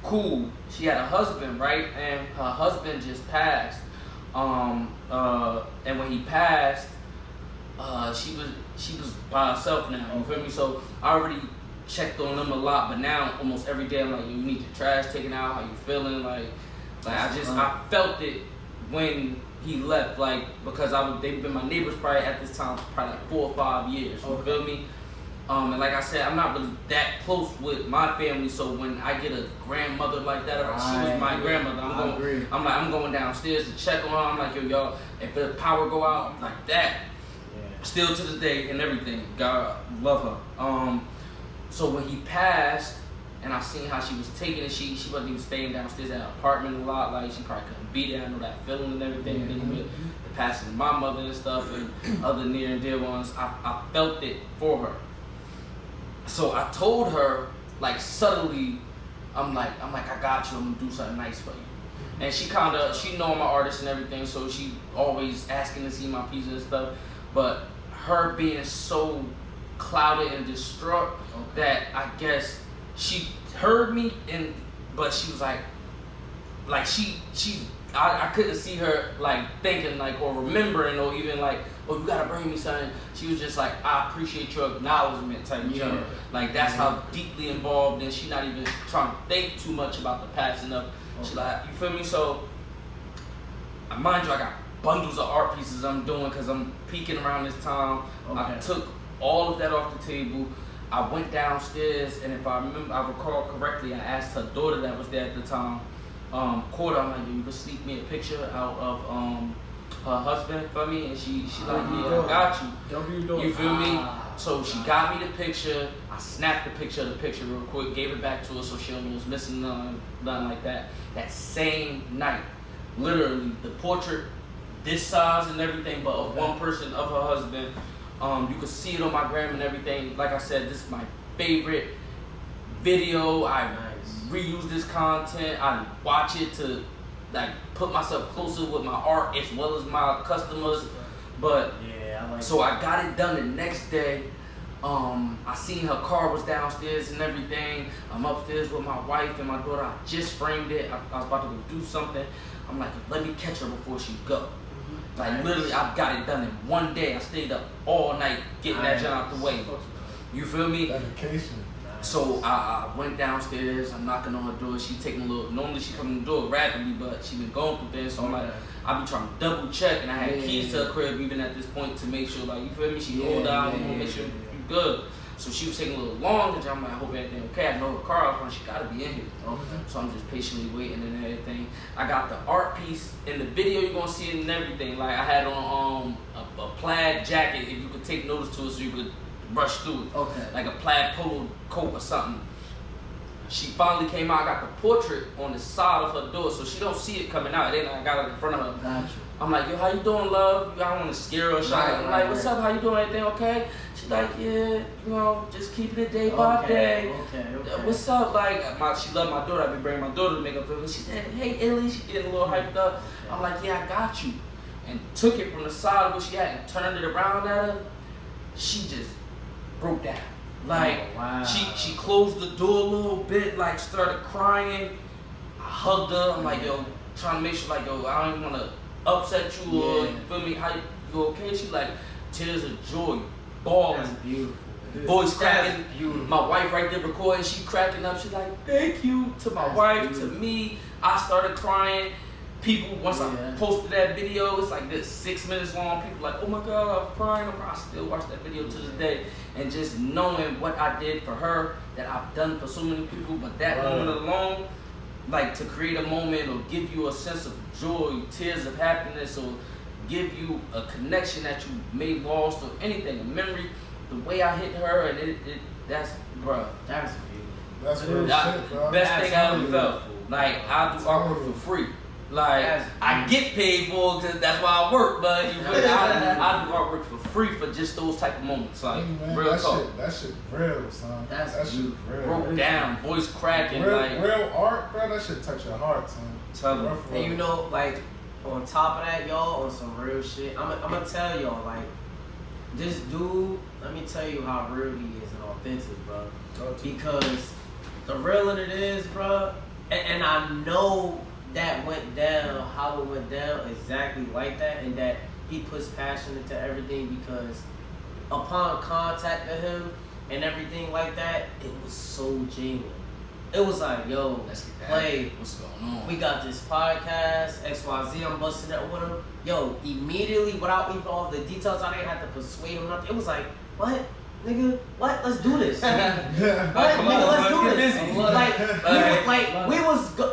cool. She had a husband, right? And her husband just passed. And when he passed, she was by herself now, you feel me? So I already checked on them a lot, but now almost every day I'm like, you need your trash taken out, how you feeling? Like I felt it when he left, like, because they've been my neighbors probably at this time, probably like 4 or 5 years, you feel me? And like I said, I'm not really that close with my family, so when I get a grandmother like that, or she was my grandmother, I'm going downstairs to check on her. I'm like, yo, y'all, if the power go out like that, still to this day and everything, God love her. So when he passed, and I seen how she was taking it, she wasn't even staying downstairs at her apartment a lot, like she probably couldn't be there. I know that feeling and everything, with the passing of my mother and stuff, and other near and dear ones. I felt it for her. So I told her, like subtly, I'm like, I got you, I'm gonna do something nice for you. And she know I'm an artist and everything, so she always asking to see my pieces and stuff. But her being so clouded and distraught that I guess she heard me but she was like I couldn't see her like thinking like or remembering or even like, oh, you gotta bring me something. She was just like, I appreciate your acknowledgement type shit. Like that's how deeply involved, and she not even trying to think too much about the passing of. She like, you feel me? So mind you, I got bundles of art pieces I'm doing because I'm peaking around this time. I took all of that off the table. I went downstairs, and if I recall correctly, I asked her daughter that was there at the time, Quarter, I'm like, you could sneak me a picture out of her husband for me, and she like, yeah, I got you. You feel me? So she got me the picture. I snapped the picture real quick, gave it back to her so she don't know what's missing, nothing like that. That same night, literally, the portrait, this size and everything, but of one person, of her husband. You could see it on my gram and everything. Like I said, this is my favorite video. I reuse this content. I watch it to like put myself closer with my art as well as my customers. But so I got it done the next day. I seen her car was downstairs and everything. I'm upstairs with my wife and my daughter. I just framed it. I was about to go do something. I'm like, let me catch her before she go. Like literally, I got it done in one day. I stayed up all night getting that job out the way. You feel me? Dedication. So I went downstairs. I'm knocking on her door. She taking a little. Normally she come in the door rapidly, but she been going through things. So I'm like, I be trying to double check, and I had keys to her crib even at this point to make sure, like, you feel me? She hold down, make sure you good. So she was taking a little longer. I'm like, I hope everything okay. I know her car out front. She gotta be in here. So I'm just patiently waiting and everything. I got the art piece in the video. You're gonna see it and everything. Like I had on a plaid jacket. If you could take notice to it, so you could rush through it. Like a plaid polo coat or something. She finally came out. I got the portrait on the side of her door, so she don't see it coming out. Then I got it in front of her. I'm like, yo, how you doing, love? I don't want to scare her. I'm like, what's up? How you doing? Everything okay? She's like, yeah, you know, just keeping it day by day. What's up? Like, she loved my daughter. I be bringing my daughter to make up for her. She said, hey, Illy. She getting a little hyped up. I'm like, yeah, I got you. And took it from the side of where she had and turned it around at her. She just broke down. Like, she closed the door a little bit, like, started crying. I hugged her. I'm like, yo, trying to make sure, like, yo, I don't even want to upset you or you feel me? How you okay? She like tears of joy, bawling. That's beautiful. Voice cracking. My wife right there recording. She cracking up. She's like, thank you to my wife, to me. I started crying. People, once I posted that video, it's like this 6 minutes long. People like, oh my God, I'm crying. I still watch that video to this day. And just knowing what I did for her, that I've done for so many people, but that moment alone, like to create a moment or give you a sense of joy, tears of happiness, or give you a connection that you may lost or anything, a memory, the way I hit her, and that's beautiful. That's real shit, bro. Best thing I ever felt. Like, I do artwork for free. Like, I get paid for it because that's why I work, but I do artwork for free for just those type of moments. Like, real talk. That shit real, son. That shit real. Broke down, voice cracking. Real art, bro, that shit touch your heart, son. And you know, like, on top of that, y'all, on some real shit, I'm gonna tell y'all, like, this dude, let me tell you how real he is and authentic, bro. Because the realer it is, bro, and I know that went down, how it went down exactly like that, and that he puts passion into everything, because upon contacting him and everything like that, it was so genuine. It was like, yo, play, what's going on? We got this podcast, XYZ, I'm busting up with him. Yo, immediately, without even all the details, I didn't have to persuade him nothing. It was like, what? Nigga, what? Let's do this. What? Nigga, let's do this.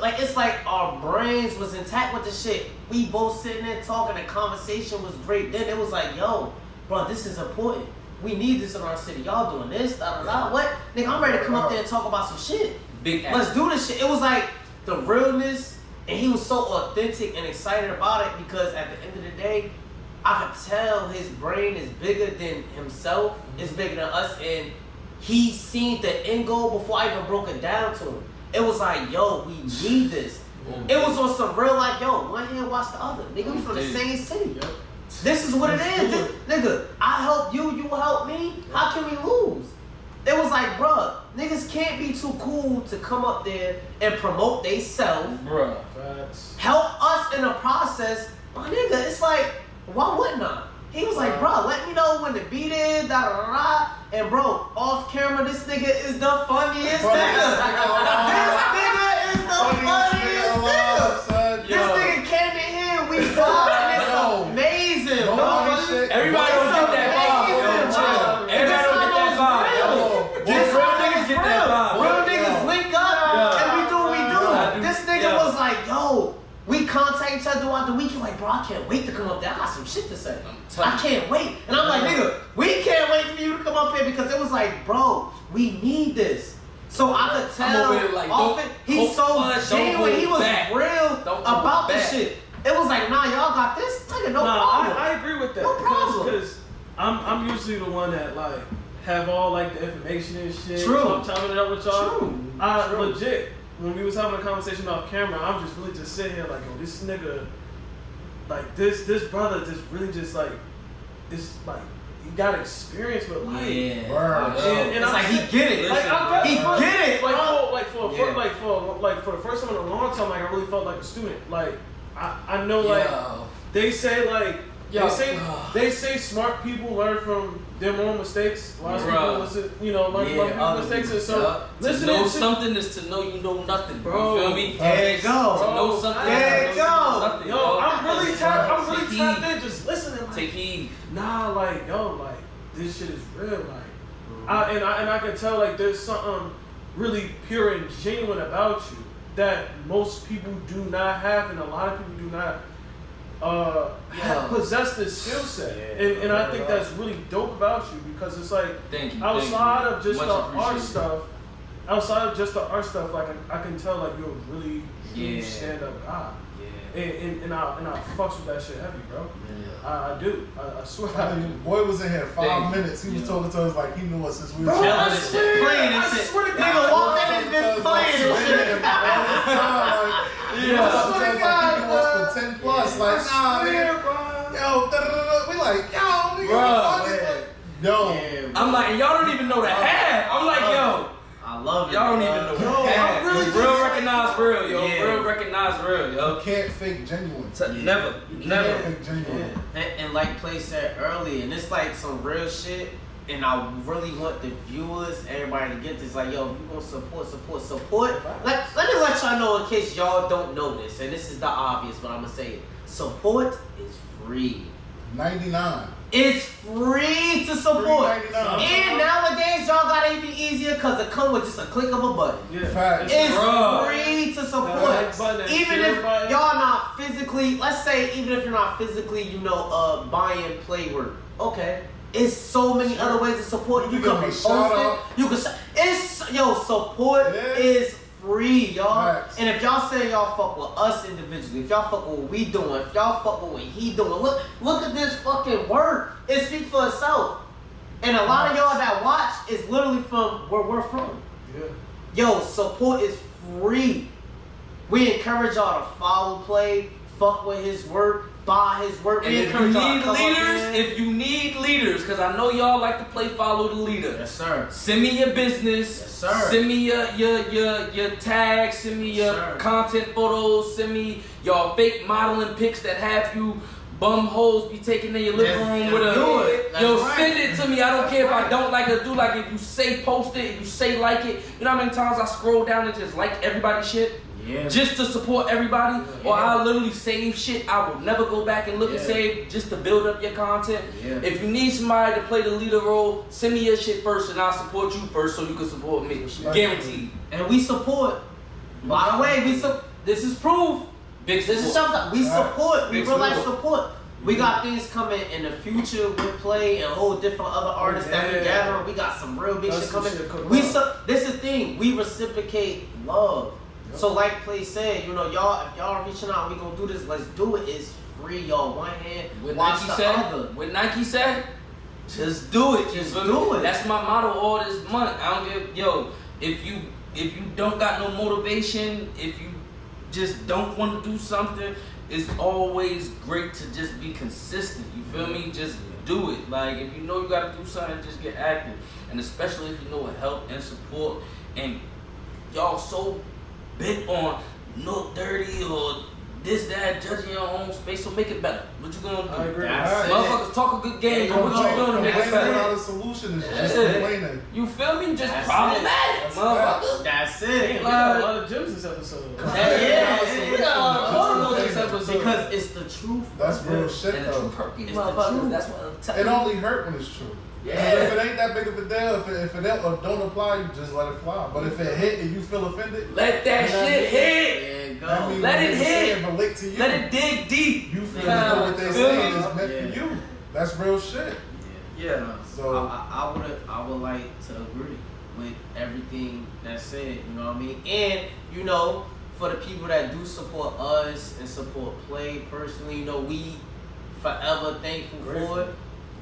Like, it's like our brains was intact with the shit. We both sitting there talking, the conversation was great. Then it was like, yo, bro, this is important. We need this in our city. Y'all doing this, what? Nigga, I'm ready to come up there and talk about some shit. Let's do this shit. It was like the realness, and he was so authentic and excited about it, because at the end of the day, I could tell his brain is bigger than himself. It's bigger than us, and he seen the end goal before I even broke it down to him. It was like, yo, we need this. It was on some real, like, yo, one hand wash the other. Nigga, we from the same city. This is what it is. Nigga, I help you, you help me. How can we lose? It was like, bruh, niggas can't be too cool to come up there and promote they self. Bruh. Help us in the process. My nigga, it's like, why wouldn't I? He was like, bro, let me know when the beat is, da da da. And bro, off camera, this nigga is the funniest nigga. This nigga is the funniest nigga. This nigga came in here, we vibed, and it's amazing, bro. Everybody don't get that vibe. Everybody don't get that vibe. This real niggas get that vibe. Real niggas link up and we do what we do. This nigga was like, yo, we contact each other throughout the weekend. Like, bro, I can't wait to come up there. I got some shit to say. I can't wait. And I'm like, nigga, we can't wait for you to come up here because it was like, bro, we need this. So I could tell like, he's so genuine. He was real about this shit. It was like, nah, y'all got this. Nigga, no problem. I agree with that. No problem. Because I'm usually the one that like have all like the information and shit. True. So I'm chopping it up with y'all. True. Legit. When we was having a conversation off camera, I'm just really just sitting here like, yo, this nigga, like this brother just really just like, it's like, he got experience with life. Yeah. And it's like, he get it. Like, he get it. Like for the first time in a long time, like I really felt like a student. Like I know like they say like they say smart people learn from their own mistakes. Wise people listen, learn from other people's mistakes. And so to know something is to know you know nothing. Bro, you feel me? There you go. To know something. There you go. Nothing, yo, I'm really tapped in, just listening. Like, take heed. Nah, like like this shit is real. Like, I can tell like there's something really pure and genuine about you that most people do not have, and a lot of people do not possess this skill set. And I think that's really dope about you because it's like outside of just the art stuff, like I can tell like you're a really huge stand-up guy. And I fucks with that shit heavy, bro. I do. I swear. Boy was in here 5 minutes. He was talking to us like he knew us since we was playing this shit. Nigga walked in and been playing this shit. He was for 10 plus. Like, nah, nigga. Yo, we like, yo, I'm like, and y'all don't even know the half. I'm like, yo. I love it. Y'all don't even know the half. Real recognize real, yo. Real recognize real, yo. You can't fake genuine. Never. Never. Fake genuine. And like Play said earlier, and it's like some real shit. And I really want the viewers, everybody to get this. Like, yo, if you gonna support. Like, let me let y'all know in case y'all don't know this. And this is the obvious, but I'm gonna say it. Support is free. 99. It's free to support. And nowadays, y'all got it even easier because it come with just a click of a button. It's free to support. Even if y'all not physically, let's say, even if you're not physically, buying play work. Okay. It's so many other ways to support. You can post it. You can. Support is free, y'all. And if y'all say y'all fuck with us individually, if y'all fuck with what we doing, if y'all fuck with what he doing, look at this fucking work. It speaks for itself. And a lot of y'all that watch is literally from where we're from. Yo, support is free. We encourage y'all to follow Play, fuck with his work, buy his work. And if you need leaders, because I know y'all like to play follow the leader. Yes, sir. Send me your business. Yes, sir. Send me your tags. Send me your content photos. Send me your fake modeling pics that have you bum hoes be taking in your living room with a. Send it to me. I don't care if I don't like it or do like it. If you say post it, if you say like it. You know how many times I scroll down and just like everybody's shit? Just to support everybody, or I'll literally save shit I will never go back and look and save just to build up your content. If you need somebody to play the leader role, send me your shit first and I'll support you first so you can support me. Guaranteed. And we support. By the way, this is proof. This is something we support. We real life support. We got things coming in the future with Play and a whole different other artists that we gather. We got some real big shit coming. This is the thing. We reciprocate love. So like Play said, y'all, if y'all reaching out, we gonna do this. Let's do it. It's free, y'all. One hand, watch the other. What Nike said, just do it. Just do it. That's my motto all this month. I don't give, if you don't got no motivation, if you just don't want to do something, it's always great to just be consistent. You feel me? Just do it. Like, if you know you gotta do something, just get active. And especially if you know what help and support, and y'all so bent on no dirty or this, that, judging your own space, so make it better. What you gonna do? I agree. Motherfuckers talk a good game, but what you doing to make it Not better? a solution. It's just complaining. You feel me? Just That's problematic, motherfucker. That's it. Damn, we got a lot of gems this episode. Because it's the truth. That's real shit And the though. truth hurt these It's the motherfuckers. truth. That's what I'm It telling you. only hurt when it's true. Yeah. If it ain't that big of a deal, if it don't apply, you just let it fly. But if it hit and you feel offended, Let that shit hit. There you that go. means Let when it they hit. say it relate to you. Let it dig deep. You feel as though what they saying is meant Yeah. for you. That's real shit. Yeah. So I would like to agree with everything that's said, you know what I mean? And, you know, for the people that do support us and support Play personally, you know, we forever thankful for it.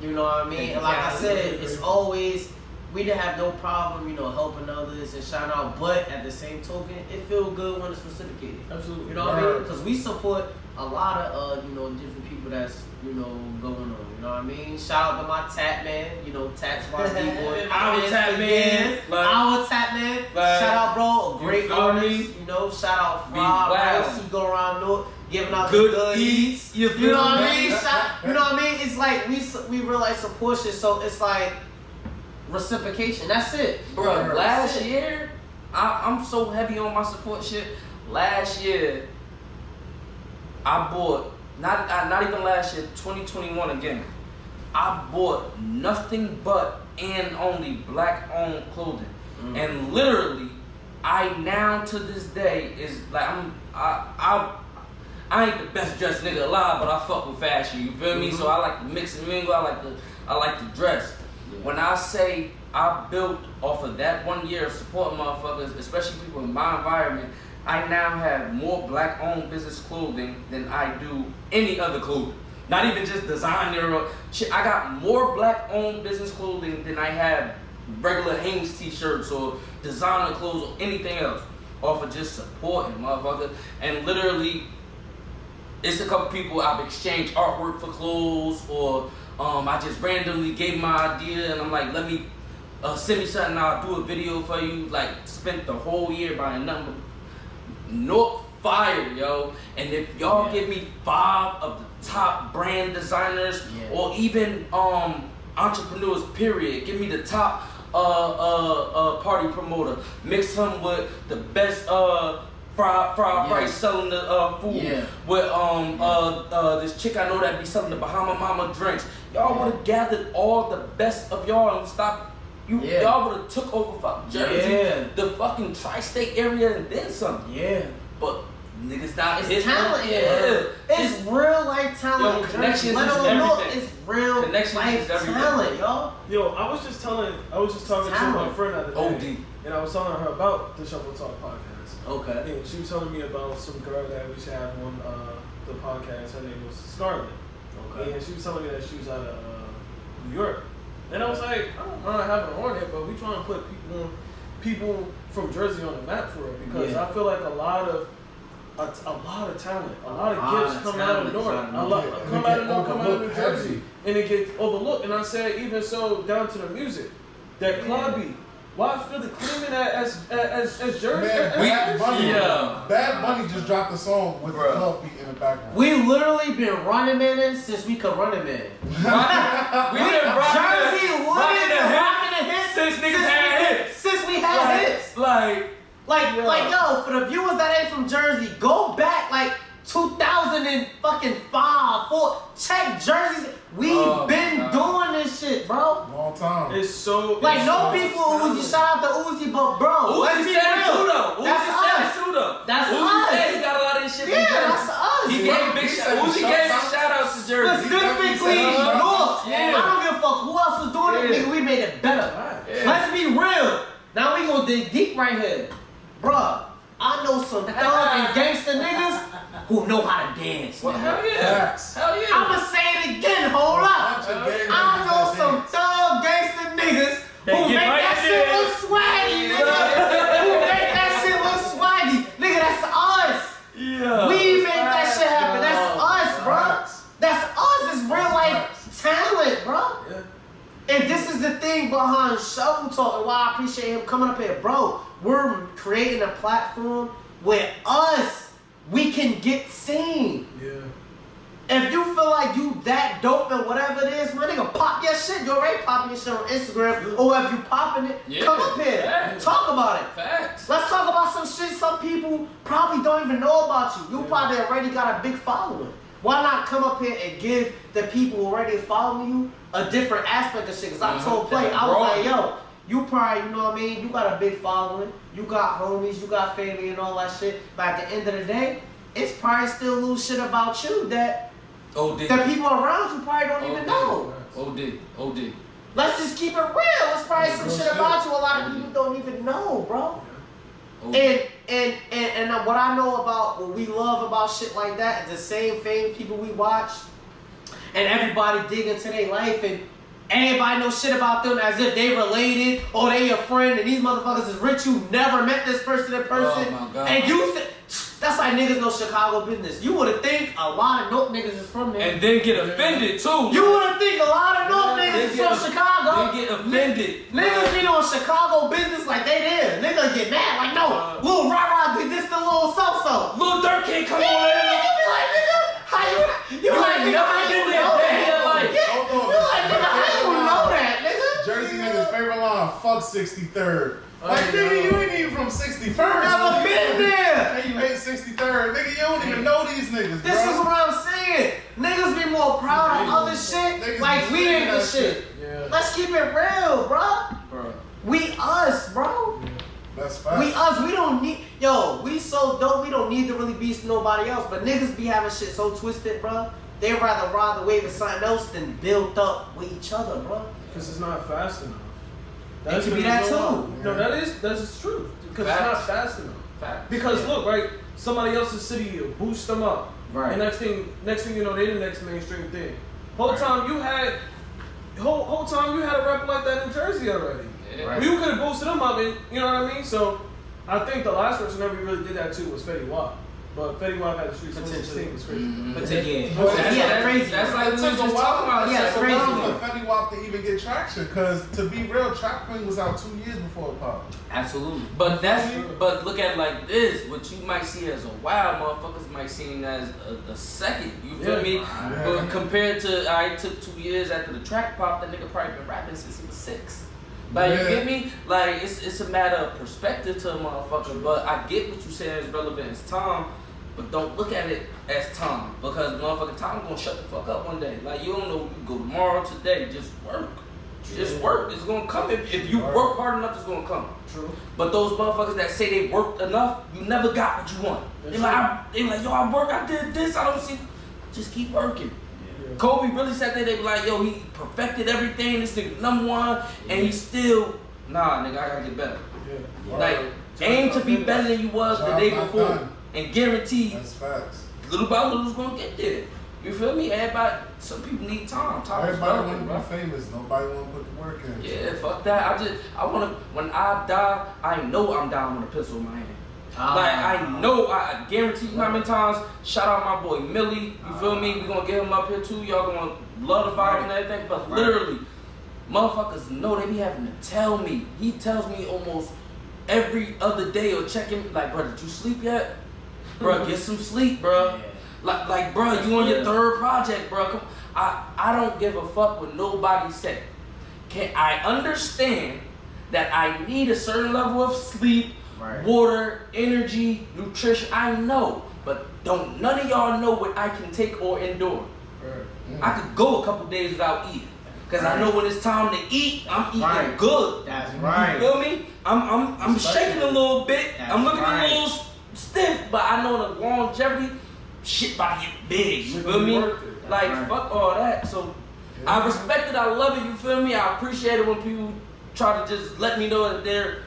You know what I mean? And like I said, it's always, we didn't have no problem, you know, helping others and shouting out, but at the same token, it feels good when it's reciprocated. Absolutely. You know what I mean? Because we support a lot of, you know, different people that's, you know, going on. You know what I mean? Shout out to my tap man, you know, Taps my D-boy. Our tap man. Like, Our tap man. like, Shout out, bro, a great feel artist. me? You know, shout out Be Fry, wild. Rice, he go around Newarks, giving out Good the good eats. You You feel know what I me? mean? You know what I mean? It's like we realize support shit, so it's like reciprocation. That's it, Bro, last That's it. year, I'm so heavy on my support shit. Last year, I bought, not even last year, 2021 again. I bought nothing but and only black owned clothing. And literally, I now to this day is like I ain't the best dressed nigga alive, but I fuck with fashion. You feel me? So I like to mix and mingle. I like to dress. When I say I built off of that 1 year of supporting motherfuckers, especially people in my environment, I now have more black owned business clothing than I do any other clothing. Not even just designer or shit. I got more black owned business clothing than I have regular Hanes t-shirts or designer clothes or anything else off of just supporting motherfuckers. And literally, it's a couple people I've exchanged artwork for clothes, or I just randomly gave my idea and I'm like, let me send me something, I'll do a video for you. Like, spent the whole year buying nothing but North fire, yo. And if y'all give me 5 of the top brand designers or even entrepreneurs, period, give me the top party promoter, mix them with the best fried rice selling the food with this chick I know that be selling the Bahama Mama drinks. Y'all would have gathered all the best of y'all and stopped. Y'all would have took over fucking Jersey, the fucking tri-state area, and then some. But niggas not. It's talent. It's real life talent. Yo, connections Let is them know everything. it's real Connections life is everything. talent, y'all. Yo, I was just talking to my friend the other day, and I was telling her about the Shuffle Talk podcast. Okay. And she was telling me about some girl that we should have on the podcast. Her name was Scarlett. Okay. And she was telling me that she was out of New York. And I was like, I don't mind having her on it, but we trying to put people from Jersey on the map for it, because I feel like a lot of talent, a lot of gifts come out of North, come out of New Jersey, and it gets overlooked. And I said, even so, down to the music, that clubby. Why Philly claiming that as Jersey? Man, Bad Bunny just dropped a song with the club beat in the background. We literally been running man since we could run it man. We been Jersey literally been rocking the hits since niggas had hits. Since we had hits. Like yo, for the viewers that ain't from Jersey, go back like 2005, 4. Check Jersey. We've been doing this shit, bro. Long time. It's so like no beef with Uzi. Shout out to Uzi, but bro, let's be real. That's us. That's Uzi us. said he got a lot of this shit. Yeah, that's us. He gave big shout. Uzi gave shout outs to Jersey. Specifically North. I don't give a fuck who else was doing it. Nigga, we made it better. Let's be real. Now we gonna dig deep right here, bruh. I know some thug and gangster niggas who know how to dance. Well, hell yeah. Hell yeah. I'ma say it again, hold up. I know some thug gangster niggas who make that shit look swaggy, nigga. Who make that shit look swaggy. Nigga, that's us. Talk and why I appreciate him coming up here. Bro, we're creating a platform where we can get seen. Yeah. If you feel like you that dope and whatever it is, my nigga, pop your shit. You already popping your shit on Instagram, or if you popping it, come up here. Facts. Talk about it. Facts. Let's talk about some shit some people probably don't even know about you. You probably already got a big following. Why not come up here and give the people who already following you a different aspect of shit? Because I told Play, I was like, yo, you probably, you know what I mean? You got a big following. You got homies, you got family and all that shit. But at the end of the day, it's probably still little shit about you that the people around you probably don't even know. OD. Let's just keep it real. It's probably some shit about you a lot of people don't even know, bro. And what I know about, what we love about shit like that, is the same thing people we watch, and everybody dig into their life, and everybody knows shit about them as if they related or they your friend, and these motherfuckers is rich. You never met this person in person, Oh my God. and you that's like niggas know Chicago business. You would think a lot of dope niggas is from there, And then get offended too. you would think a lot of dope niggas is from Chicago. They get offended. Niggas be on Chicago business like they there. Niggas get mad like, no, Lil Rah did this to Lil So-So. Lil Durk can't come on Yeah, there. you be like, nigga, how you like, nigga, never how you been know there in that? your life. Yeah, you like, nigga, how you know that, nigga? Jersey niggas' favorite line, fuck 63rd. Like, nigga, you ain't even from 61st. Never been there. And you hate 63rd. Nigga, you don't even know these niggas, This bro. is what I'm saying. Niggas be more proud of other shit Niggas like be we saying ain't the that shit. Yeah. Let's keep it real, bro. We us, bro. That's fine. We us, we don't need, we so dope, we don't need to really be nobody else. But niggas be having shit so twisted, bro. They rather ride the wave of something else than build up with each other, bro. Because it's not fast enough. It could be that too. No, that's true. Because it's not fast enough. Facts. Because look, right, somebody else's city will boost them up. Right. And next thing you know, they the next mainstream thing. Whole time you had a rep like that in Jersey already. Yeah. Right. You could have boosted them up, and you know what I mean? So I think the last person that we really did that to was Fetty Wap. But Fetty Wap had the streets on 16 was crazy. But yeah, That's crazy. That's like It we took was a just while. talking about. Yeah, It took a crazy. while for Fetty Wap to even get traction. Because to be real, Trap Queen was out 2 years before it popped. Absolutely. But look at it like this. What you might see as a wild motherfuckers might see it as a second. You feel me? Yeah. But compared to I took 2 years after the track pop, that nigga probably been rapping since he was 6. Like you get me? Like it's a matter of perspective to a motherfucker. But I get what you saying is relevant as time. But don't look at it as time, because motherfucking time gonna shut the fuck up one day. Like you don't know, you go tomorrow, today, just work. Just work. It's gonna come. If you work hard enough, it's gonna come. True. But those motherfuckers that say they worked enough, you never got what you want. They like, yo, I work, I did this, I don't see. Just keep working. Yeah. Kobe really sat there, they be like, yo, he perfected everything, this nigga #1, and he still, nah, nigga, I gotta get better. Yeah. Like, aim to be better than you was the day before. And guarantee, That's facts. little by little, is gonna get there. You feel me? Everybody, some people need time. Time is Everybody relevant, want to bro. be famous. Nobody want to put the work in. Yeah, fuck that. I wanna, when I die, I know I'm dying with a pistol in my hand. Like, I know, I guarantee you how many times, shout out my boy Millie, you feel me? We gonna get him up here too. Y'all gonna love the vibe and everything, but literally, motherfuckers know they be having to tell me. He tells me almost every other day or check him, like, bro, did you sleep yet? Bro, get some sleep, bro. Like, bro, you on your 3rd project, bro. Come, I don't give a fuck what nobody say. I understand that I need a certain level of sleep, water, energy, nutrition. I know, but don't none of y'all know what I can take or endure. I could go a couple days without eating, cause I know when it's time to eat, I'm eating good. That's right. You feel me? I'm shaking a little bit. I'm looking a little stiff, but I know the longevity, shit about to get big. You feel me? Like fuck all that. So I respect it. I love it. You feel me? I appreciate it when people try to just let me know that they're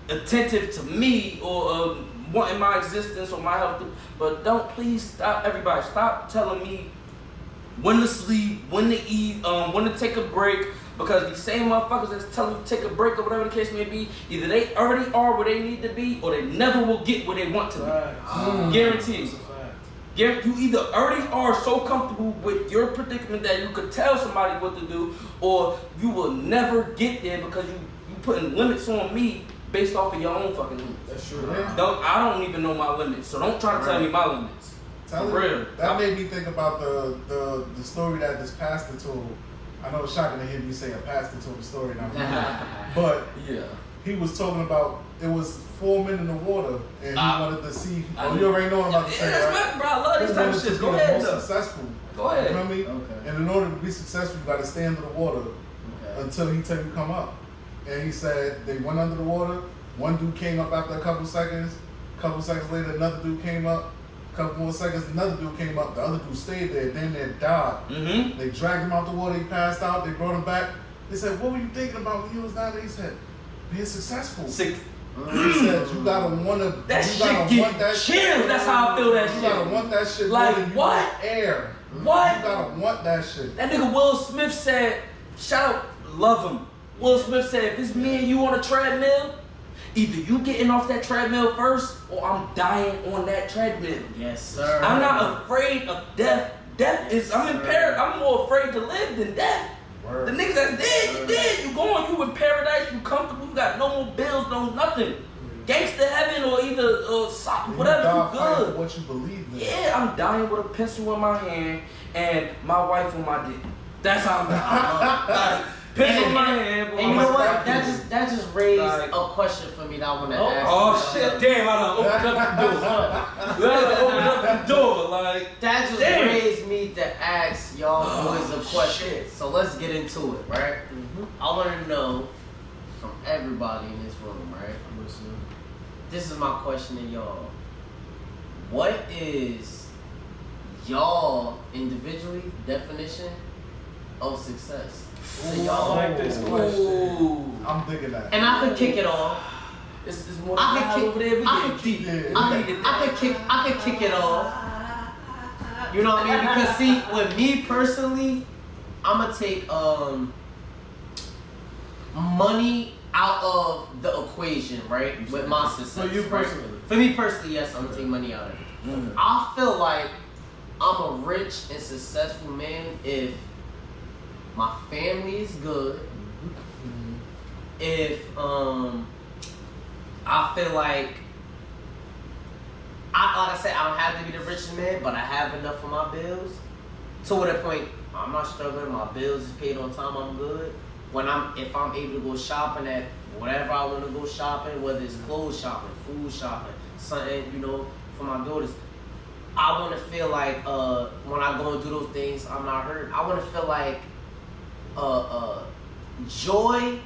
attentive to me or wanting my existence or my health. But don't please stop. Everybody, stop telling me when to sleep, when to eat, when to take a break. Because these same motherfuckers that's telling you to take a break or whatever the case may be, either they already are where they need to be or they never will get where they want to be. Guaranteed. You either already are so comfortable with your predicament that you could tell somebody what to do, or you will never get there because you putting limits on me based off of your own fucking limits. That's true. Yeah. I don't even know my limits, so don't try to tell me my limits. Tell For me, real. that made me think about the story that this pastor told. I know it's shocking to hear me say a pastor told the story now, but Yeah. he was talking about it was 4 men in the water, and he wanted to see. Oh, I- you already know what I'm about to say, Yeah, right? that's bro. I love He this type wanted of to shit. be Go the ahead, most though. successful. Go ahead. You know what I mean? Okay. And in order to be successful, you got to stay under the water until he tell you come up. And he said they went under the water. One dude came up after a couple seconds. Couple seconds later, another dude came up. Couple more seconds, another dude came up. The other dude stayed there. Then they died. Mm-hmm. They dragged him out the water. He passed out. They brought him back. They said, "What were you thinking about when you was down there?" He said, "Being successful." Six. He said, "You gotta wanna. That you shit gotta want get that chills. That's how I feel that You gotta shit. want that shit Like, more than you what? want air. What? You gotta want that shit." That nigga Will Smith said, shout out, love him. Will Smith said, if it's me and you on a treadmill, either you getting off that treadmill first or I'm dying on that treadmill. Yes, sir. I'm not afraid of death. Death is, I'm impaired. I'm more afraid to live than death. Word. The niggas that's dead, you dead. You going, you in paradise, you comfortable, you got no more bills, no nothing. Gangsta heaven or either whatever, die you fighting good. for what you believe in. Yeah, I'm dying with a pencil in my hand and my wife on my dick. That's how I'm dying. Pencil in my hand. And you know what? Like- That just raised Like- a question for me that I want to ask. Oh you. shit, damn, I done opened up the door. I done opened up the door, like. That just Damn. raised me to ask y'all boys a question. shit. So let's get into it, right? I want to know from everybody in this room, right? I'm listening. This is my question to y'all. What is y'all individually definition of success? To I y'all. like this question. Ooh. I'm digging that. And I could kick it off. It's more I than could that kick- over there. We I getting could deep. Yeah. I could kick it off. You know what I mean? Because see, with me personally, I'ma take money out of the equation, right? With my success. For you right? personally? For me personally, yes, I'm gonna take money out of it. I feel like I'm a rich and successful man if my family is good. If I feel like I said, I don't have to be the richest man, but I have enough for my bills. To the point, I'm not struggling. My bills is paid on time. I'm good. If I'm able to go shopping at whatever I want to go shopping, whether it's clothes shopping, food shopping, something for my daughters. I want to feel like when I go and do those things, I'm not hurt. I want to feel like joy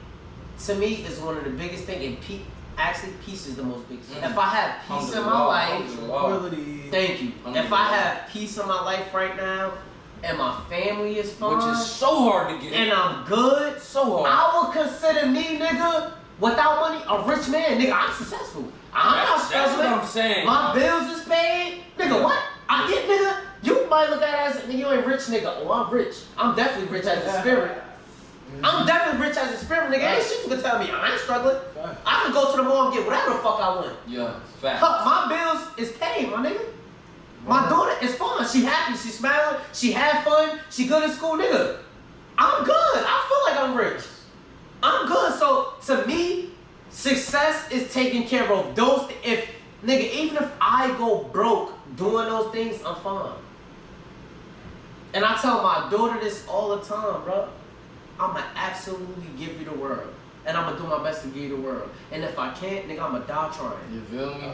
to me is one of the biggest things, and actually peace is the most biggest. If I have peace in my life, Tranquility. thank you. If I have peace in my life right now, and my family is fine, Which is so hard to get. and I'm good, So hard. I would consider me, nigga, without money, a rich man. Nigga, I'm successful. I'm not That's struggling. what I'm saying. My bills is paid. Nigga, what? I get, nigga. You might look at it as, nigga, you ain't rich, nigga. Oh, I'm rich. I'm definitely rich as a spirit. I'm definitely rich as a spirit, nigga. Ain't shit you can tell me. I ain't struggling. I can go to the mall and get whatever the fuck I want. Yeah, fact. Fuck, my bills is paid, my nigga. My daughter is fine. She happy. She smiling. She had fun. She good in school, nigga. I'm good. I feel like I'm rich. I'm good. So to me, success is taking care of those. If nigga, even if I go broke doing those things, I'm fine. And I tell my daughter this all the time, bro. I'ma absolutely give you the world. And I'ma do my best to give you the world. And if I can't, nigga, I'ma die trying. You feel me?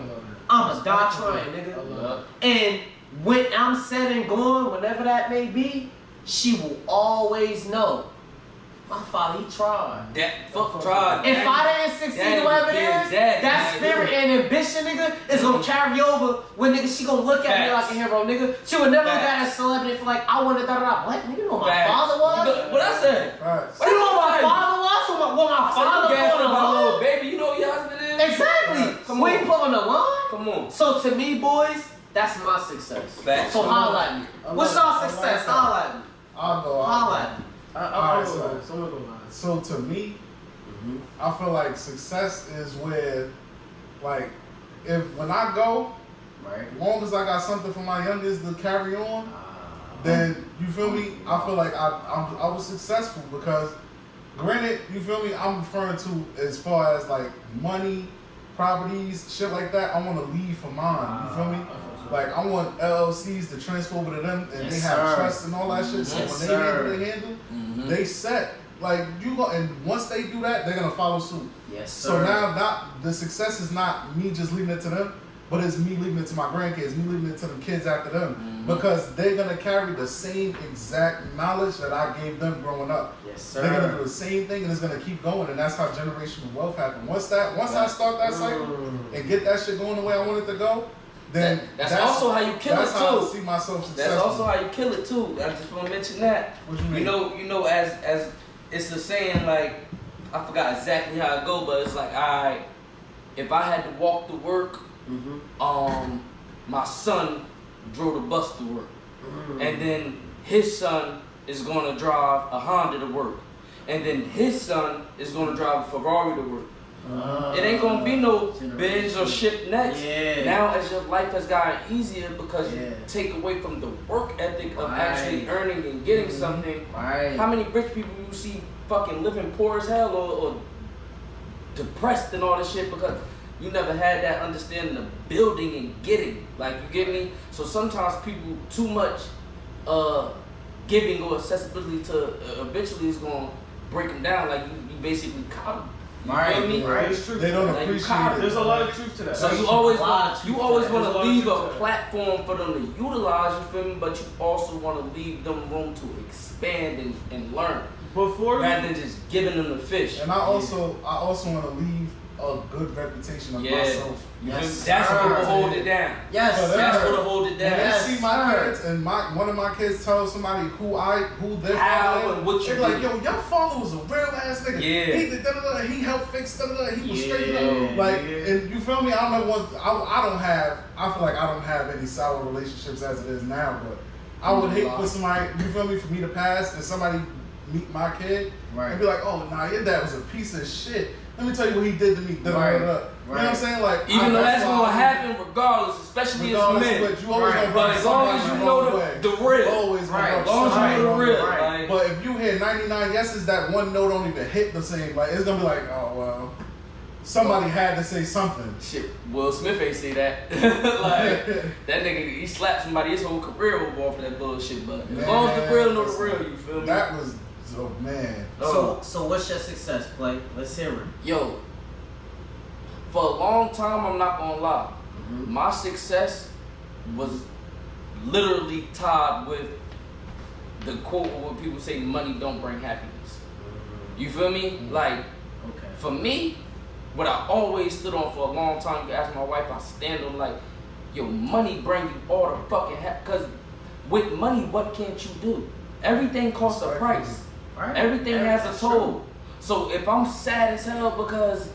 I'ma die trying, nigga. And when I'm said and gone, whenever that may be, she will always know. My father, he tried. Tried. If I didn't succeed, whatever it is, that spirit and ambition, nigga, is gonna carry over when nigga, she gonna look at me like a hero, nigga. She would never look at a celebrity for like, I wanna da-da-da. What? You know what my father was? What I said? Right. You know what my father was? What my father Gas was? my little baby. You know who your husband is? Exactly. Come We on. pulling the line. Come on. So to me, boys, that's my success. Facts. So holla at me. What's y'all success? Holla at me. I'll go. Holla at me. I'm so- gonna someone gonna lie. So to me, I feel like success is where, like, when I go, Right. as long as I got something for my youngest to carry on, then you feel me? I feel like I was successful because Granted, you feel me? I'm referring to as far as like money, properties, shit like that. I want to leave for mine. You feel me? Like I want LLCs to transfer over to them, and they have trust and all that shit. So when they handle, they set. Like you go, and once they do that, they're gonna follow suit. Yes, sir. So now, the success is not me just leaving it to them, but it's me leaving it to my grandkids, me leaving it to the kids after them, because they're gonna carry the same exact knowledge that I gave them growing up. Yes, sir. They're gonna do the same thing, and it's gonna keep going, and that's how generational wealth happens. Once I start that cycle and get that shit going the way I want it to go, then that's also how you kill it too. That's how I see myself successful. That's also how you kill it too. I just want to mention that. What you mean? You know, as it's the saying, like, I forgot exactly how it go, but it's like, if I had to walk to work, my son drove the bus to work, and then his son is going to drive a Honda to work, and then his son is going to drive a Ferrari to work. It ain't gonna be no Benz or shit next. Yeah. Now, as your life has gotten easier because you take away from the work ethic of actually earning and getting something. Right. How many rich people you see fucking living poor as hell or depressed and all this shit because you never had that understanding of building and getting. Like, you get me? So sometimes people too much giving or accessibility to eventually is gonna break them down. Like you basically caught them. You feel me? Right. It's true. They don't Like, appreciate it. There's a lot of truth to that. So you always want There's to a leave lot a of truth to that. platform for them to utilize, you feel me? But you also want to leave them room to expand and learn, rather than just giving them the fish. And I also want to leave a good reputation of myself. Yes, That's sir. what will hold it down. Yes, That's sir. what will hold it down. Yes. See my kids and one of my kids tell somebody who their How father is, and what you they're like, did. yo, your father was a real ass nigga. Yeah. He did da-da-da, he helped fix da-da-da, he was straight up. Yeah. Like, and you feel me? I don't know I feel like I don't have any sour relationships as it is now, but I would hate for somebody, you feel me, for me to pass and somebody meet my kid and be like, oh, nah, your dad was a piece of shit. Let me tell you what he did to me. Right. You know what I'm saying? Like, Even though that's going to happen regardless, especially as men. But you always gonna But run as long as somebody you the know wrong way. the real. Always gonna Right. run As long as somebody you know the real. Right. Like, But if you hear 99 yeses, that one note don't even hit the same. Like, it's gonna be like, oh well, somebody had to say something. shit, Will Smith ain't say that. Like, that nigga, he slapped somebody his whole career over off of that bullshit. But as long as the real know the real, you feel me? That was, oh man. So what's your success, Play? Let's hear it. Yo, for a long time, I'm not gonna lie, my success was literally tied with the quote where people say money don't bring happiness. You feel me? Like, for me, what I always stood on for a long time, you can ask my wife, I stand on like, yo, money bring you all the fucking because with money, what can't you do? Everything costs a price. Right. Everything has a toll. So if I'm sad as hell because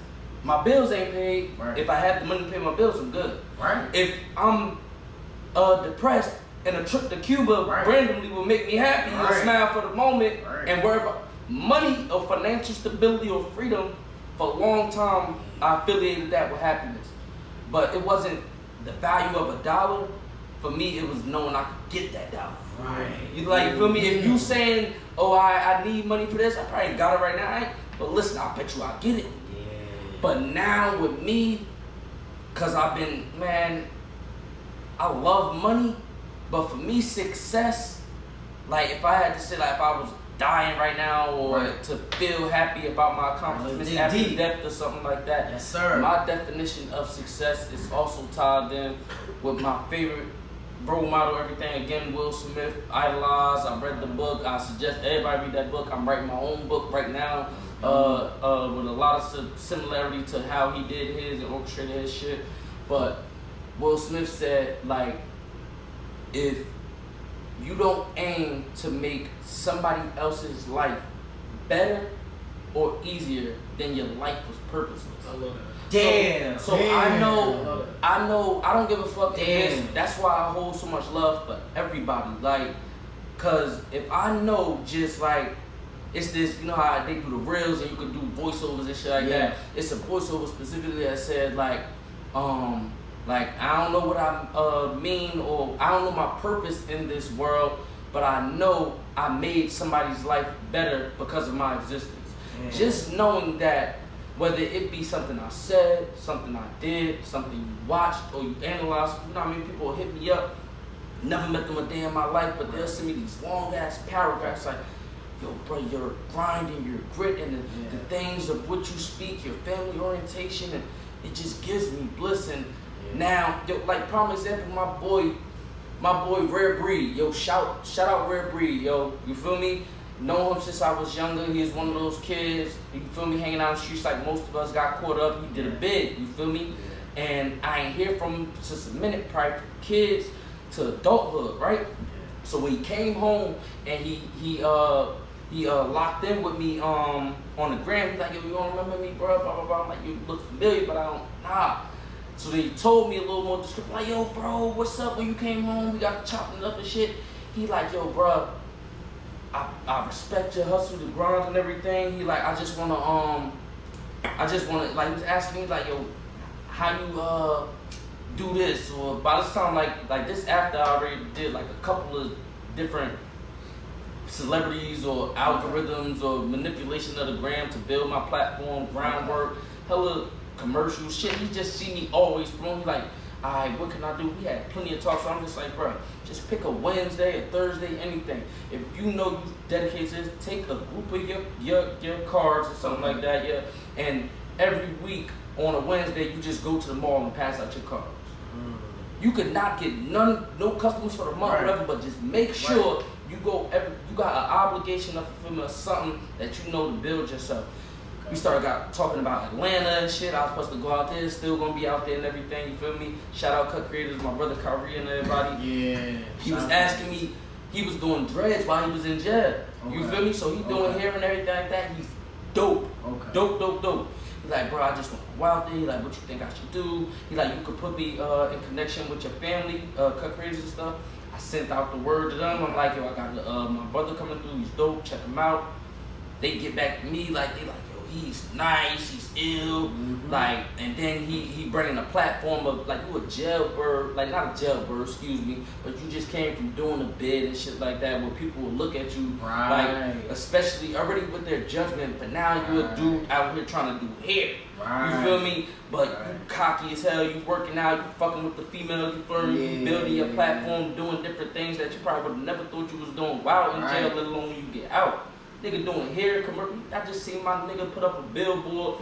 my bills ain't paid, if I have the money to pay my bills, I'm good. Right. If I'm depressed and a trip to Cuba randomly will make me happy and smile for the moment and worry about money or financial stability or freedom, for a long time I affiliated that with happiness. But it wasn't the value of a dollar. For me, it was knowing I could get that dollar. Right. You like, feel me? If you saying, oh, I need money for this, I probably ain't got it right now. But listen, I bet you I get it. Yeah. But now with me, cause I've been, man, I love money, but for me, success, like if I had to say, like if I was dying right now or to feel happy about my accomplishments after death or something like that. Yes, sir. My definition of success is also tied in with my favorite role model, everything. Again, Will Smith, Idolize. I read the book. I suggest everybody read that book. I'm writing my own book right now with a lot of similarity to how he did his and orchestrated his shit. But Will Smith said, like, if you don't aim to make somebody else's life better or easier, then your life was purposeless. I love that. Damn. So I know, I don't give a fuck. Damn. That's why I hold so much love for everybody. Like, cause if I know just like, it's this, you know how they do the reels and you can do voiceovers and shit like that. It's a voiceover specifically that said like I don't know what I mean or I don't know my purpose in this world, but I know I made somebody's life better because of my existence. just knowing that whether it be something I said, something I did, something you watched or you analyzed, you know what I mean? People will hit me up, never met them a day in my life, but they'll send me these long ass paragraphs like, yo, bro, your grinding, your grit, and the things of what you speak, your family orientation, and it just gives me bliss. And now, yo, like prime example, my boy Rare Breed, yo, shout out Rare Breed, yo, you feel me? Know him since I was younger. He is one of those kids, you feel me, hanging out on the streets like most of us, got caught up. He did a bid, you feel me? And I ain't hear from him since a minute, prior from kids to adulthood, right? So when he came home and he locked in with me on the gram, he's like, yo, you don't remember me, bro? Blah, blah, blah. I'm like, you look familiar, but I don't, nah. So then he told me a little more descriptive, like, yo, bro, what's up? When you came home, we got chopping it up and shit. He like, yo, bro, I respect your hustle, the grind and everything. He like, I just wanna, like, he was asking me, like, yo, how you, do this? Or by this time, like this after I already did, like, a couple of different celebrities or algorithms or manipulation of the gram to build my platform, groundwork, hella commercial shit. He just see me always thrown. He like, alright, what can I do? We had plenty of talks, so I'm just like, bro, just pick a Wednesday, a Thursday, anything. If you know you dedicate to this, take a group of your cards or something like that, and every week on a Wednesday, you just go to the mall and pass out your cards. You could not get no customers for the month, whatever, but just make sure you got an obligation of fulfillment of something that you know to build yourself. We started talking about Atlanta and shit. I was supposed to go out there, still gonna be out there and everything, you feel me? Shout out Cut Creators, my brother Kyrie and everybody. Yeah. He was asking me, he was doing dreads while he was in jail. You feel me? So he doing hair and everything like that. He's dope. Dope. He's like, bro, I just want to go out there. He's like, what you think I should do? He's like, you could put me in connection with your family, Cut Creators and stuff. I sent out the word to them. I'm like, yo, I got my brother coming through. He's dope. Check him out. They get back to me like, he's nice, he's ill, like, and then he bringing a platform of, like, you a jailbird, like, not a jailbird, excuse me, but you just came from doing a bid and shit like that, where people will look at you, like, especially already with their judgment, but now you a dude out here trying to do hair, you feel me? But you cocky as hell, you working out, you fucking with the females, you flirting, you building your platform, doing different things that you probably would have never thought you was doing while in jail, let alone when you get out. Nigga doing hair commercial. I just seen my nigga put up a billboard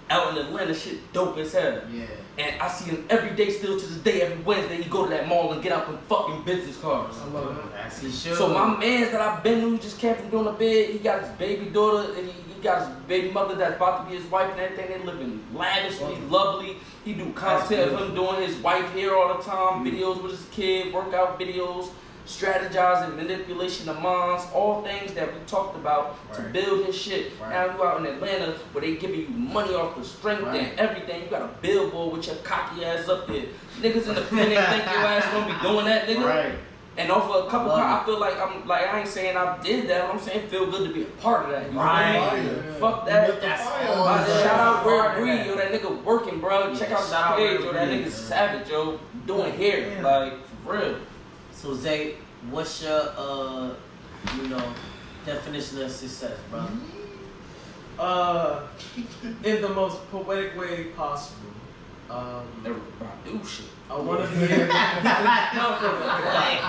out in Atlanta, shit dope as hell. Yeah. And I see him every day, still to this day, every Wednesday, he go to that mall and get out them fucking business cards. I love it. As he should. So my mans that I've been to just came from doing a bid. He got his baby daughter, and he got his baby mother that's about to be his wife and everything. They living lavishly, lovely. He do content of him doing his wife hair all the time, videos with his kid, workout videos, strategizing, manipulation of moms, all things that we talked about to build his shit. Now you out in Atlanta where they giving you money off the strength and everything. You got a billboard with your cocky ass up there. Niggas in the pen think your ass gonna be doing that, nigga. And off of a couple I feel like I ain't saying I did that, I'm saying it feel good to be a part of that. You know? Fuck that. Shout out Rare Breed, yo, that nigga working, bro. Check out the page, yo, that nigga savage, yo, doing hair, like, for real. So Zay, what's your definition of success, bro? In the most poetic way possible. Do shit. I want to be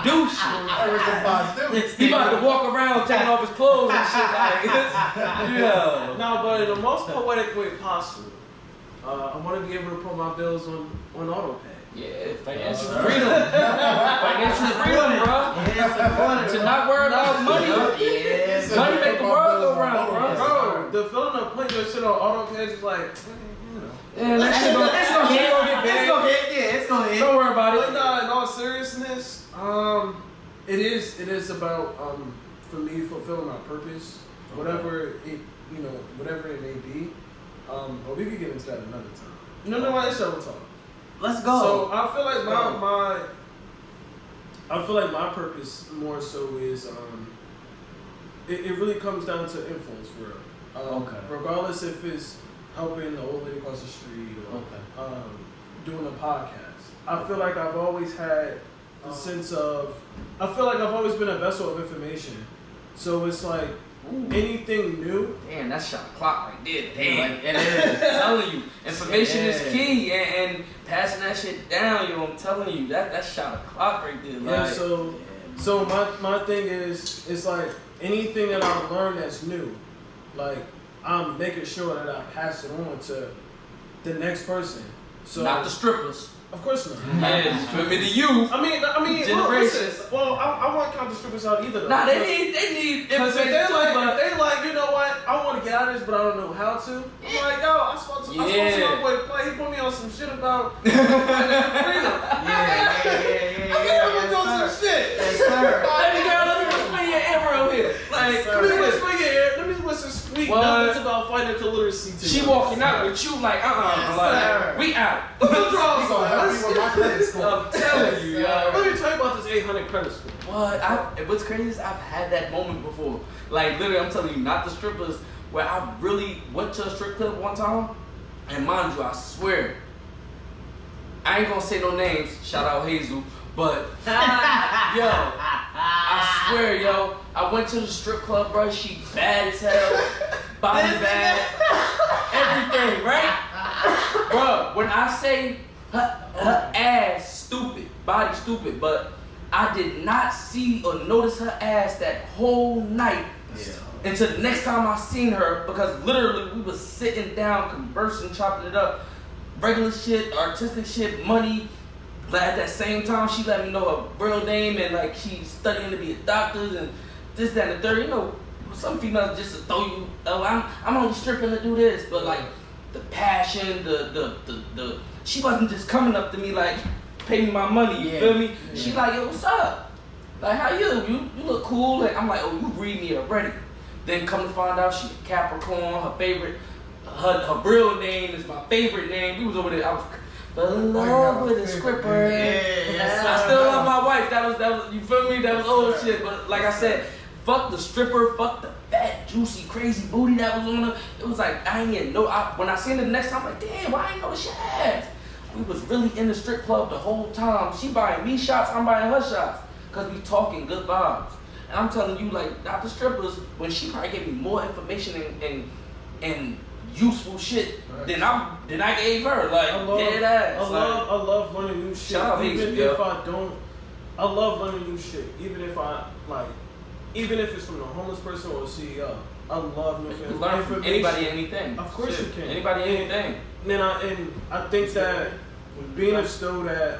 do shit. He about to walk around taking off his clothes and shit like this. Yeah. No, but in the most poetic way possible, I want to be able to put my bills on auto pay. Yeah, financial freedom. Financial freedom, bro. To not worry about money. Money make the world go round, bro. Bro, the feeling of putting your shit on auto pay is like, yeah, that shit gonna get big. It's gonna hit. Don't worry about it. But nah, in all seriousness, it is about for me fulfilling my purpose, whatever it may be. But we could get into that another time. No, it's several time. Let's go. So I feel like my purpose more so is it really comes down to influence for real. Regardless if it's helping the old lady across the street or doing a podcast. I feel like I've always had a sense of, I feel like I've always been a vessel of information. So it's like anything new. Damn, that shot clock right there. Damn. Like, it is. I'm telling you, information is Yeah. key, and passing that shit down. You know, I'm telling you, that shot a clock right there. Yeah, Like, so my thing is, it's like anything that I learn that's new, like I'm making sure that I pass it on to the next person. So not the strippers. Of course not. Yeah, for me to you. I mean, Generations. well, I won't count the strippers out either. Though. Nah, they need Because if information. they like, you know what? I want to get out of this, but I don't know how to. I'm like, yo, I spoke to my boy Play. He put me on some shit about freedom. Yeah. I'm gonna do some shit. Yes, sir. Baby girl, let me whisper your ear real here. Like, Yes, sir. Let me whisper your ear. Let me whisper sweet What? nothings about financial literacy to she you. walking out with you like, Yes, like, sir. we out. I'm so happy with my credit score. I'm telling you, Let yo. me tell you about this 800 credit score. What's crazy is I've had that moment before. Like, literally, I'm telling you, not the strippers, where I really went to a strip club one time, and mind you, I swear, I ain't gonna say no names, shout out Hazel, but, yo, I swear, yo, I went to the strip club, bro, she bad as hell, body bad, everything, right? Bro, when I say her ass stupid, body stupid, but I did not see or notice her ass that whole night until the next time I seen her, because literally we was sitting down, conversing, chopping it up, regular shit, artistic shit, money. Like at that same time, she let me know her real name and like she's studying to be a doctor and this, that, and the third. You know, some females just to throw you. Oh, I'm only stripping to do this, but like the passion, the she wasn't just coming up to me like, pay me my money. You feel me? Yeah. She like, yo, what's up? Like, how you look cool. And I'm like, oh, you read me already. Then come to find out she a Capricorn. Her favorite, her real name is my favorite name. We was over there. I was fell in love with a stripper. Yes, I still love my wife. That was you feel me? That was old shit. But like I said, fuck the stripper. Fuck the fat, juicy, crazy booty that was on her. It was like I ain't even know. When I seen her the next time, I'm like, damn, why I ain't know she ass? We was really in the strip club the whole time. She buying me shots, I'm buying her shots. Cause we talking good vibes. And I'm telling you, like, not the strippers, when she probably gave me more information and useful shit than I gave her. Like, dead ass. I love learning new shit. Shout out Even Hazel, if I don't, I love learning new shit. Even if it's from a homeless person or a CEO, I love new You information. can learn from anybody, anything. Of course you can. Anybody, anything. And I think that being instilled that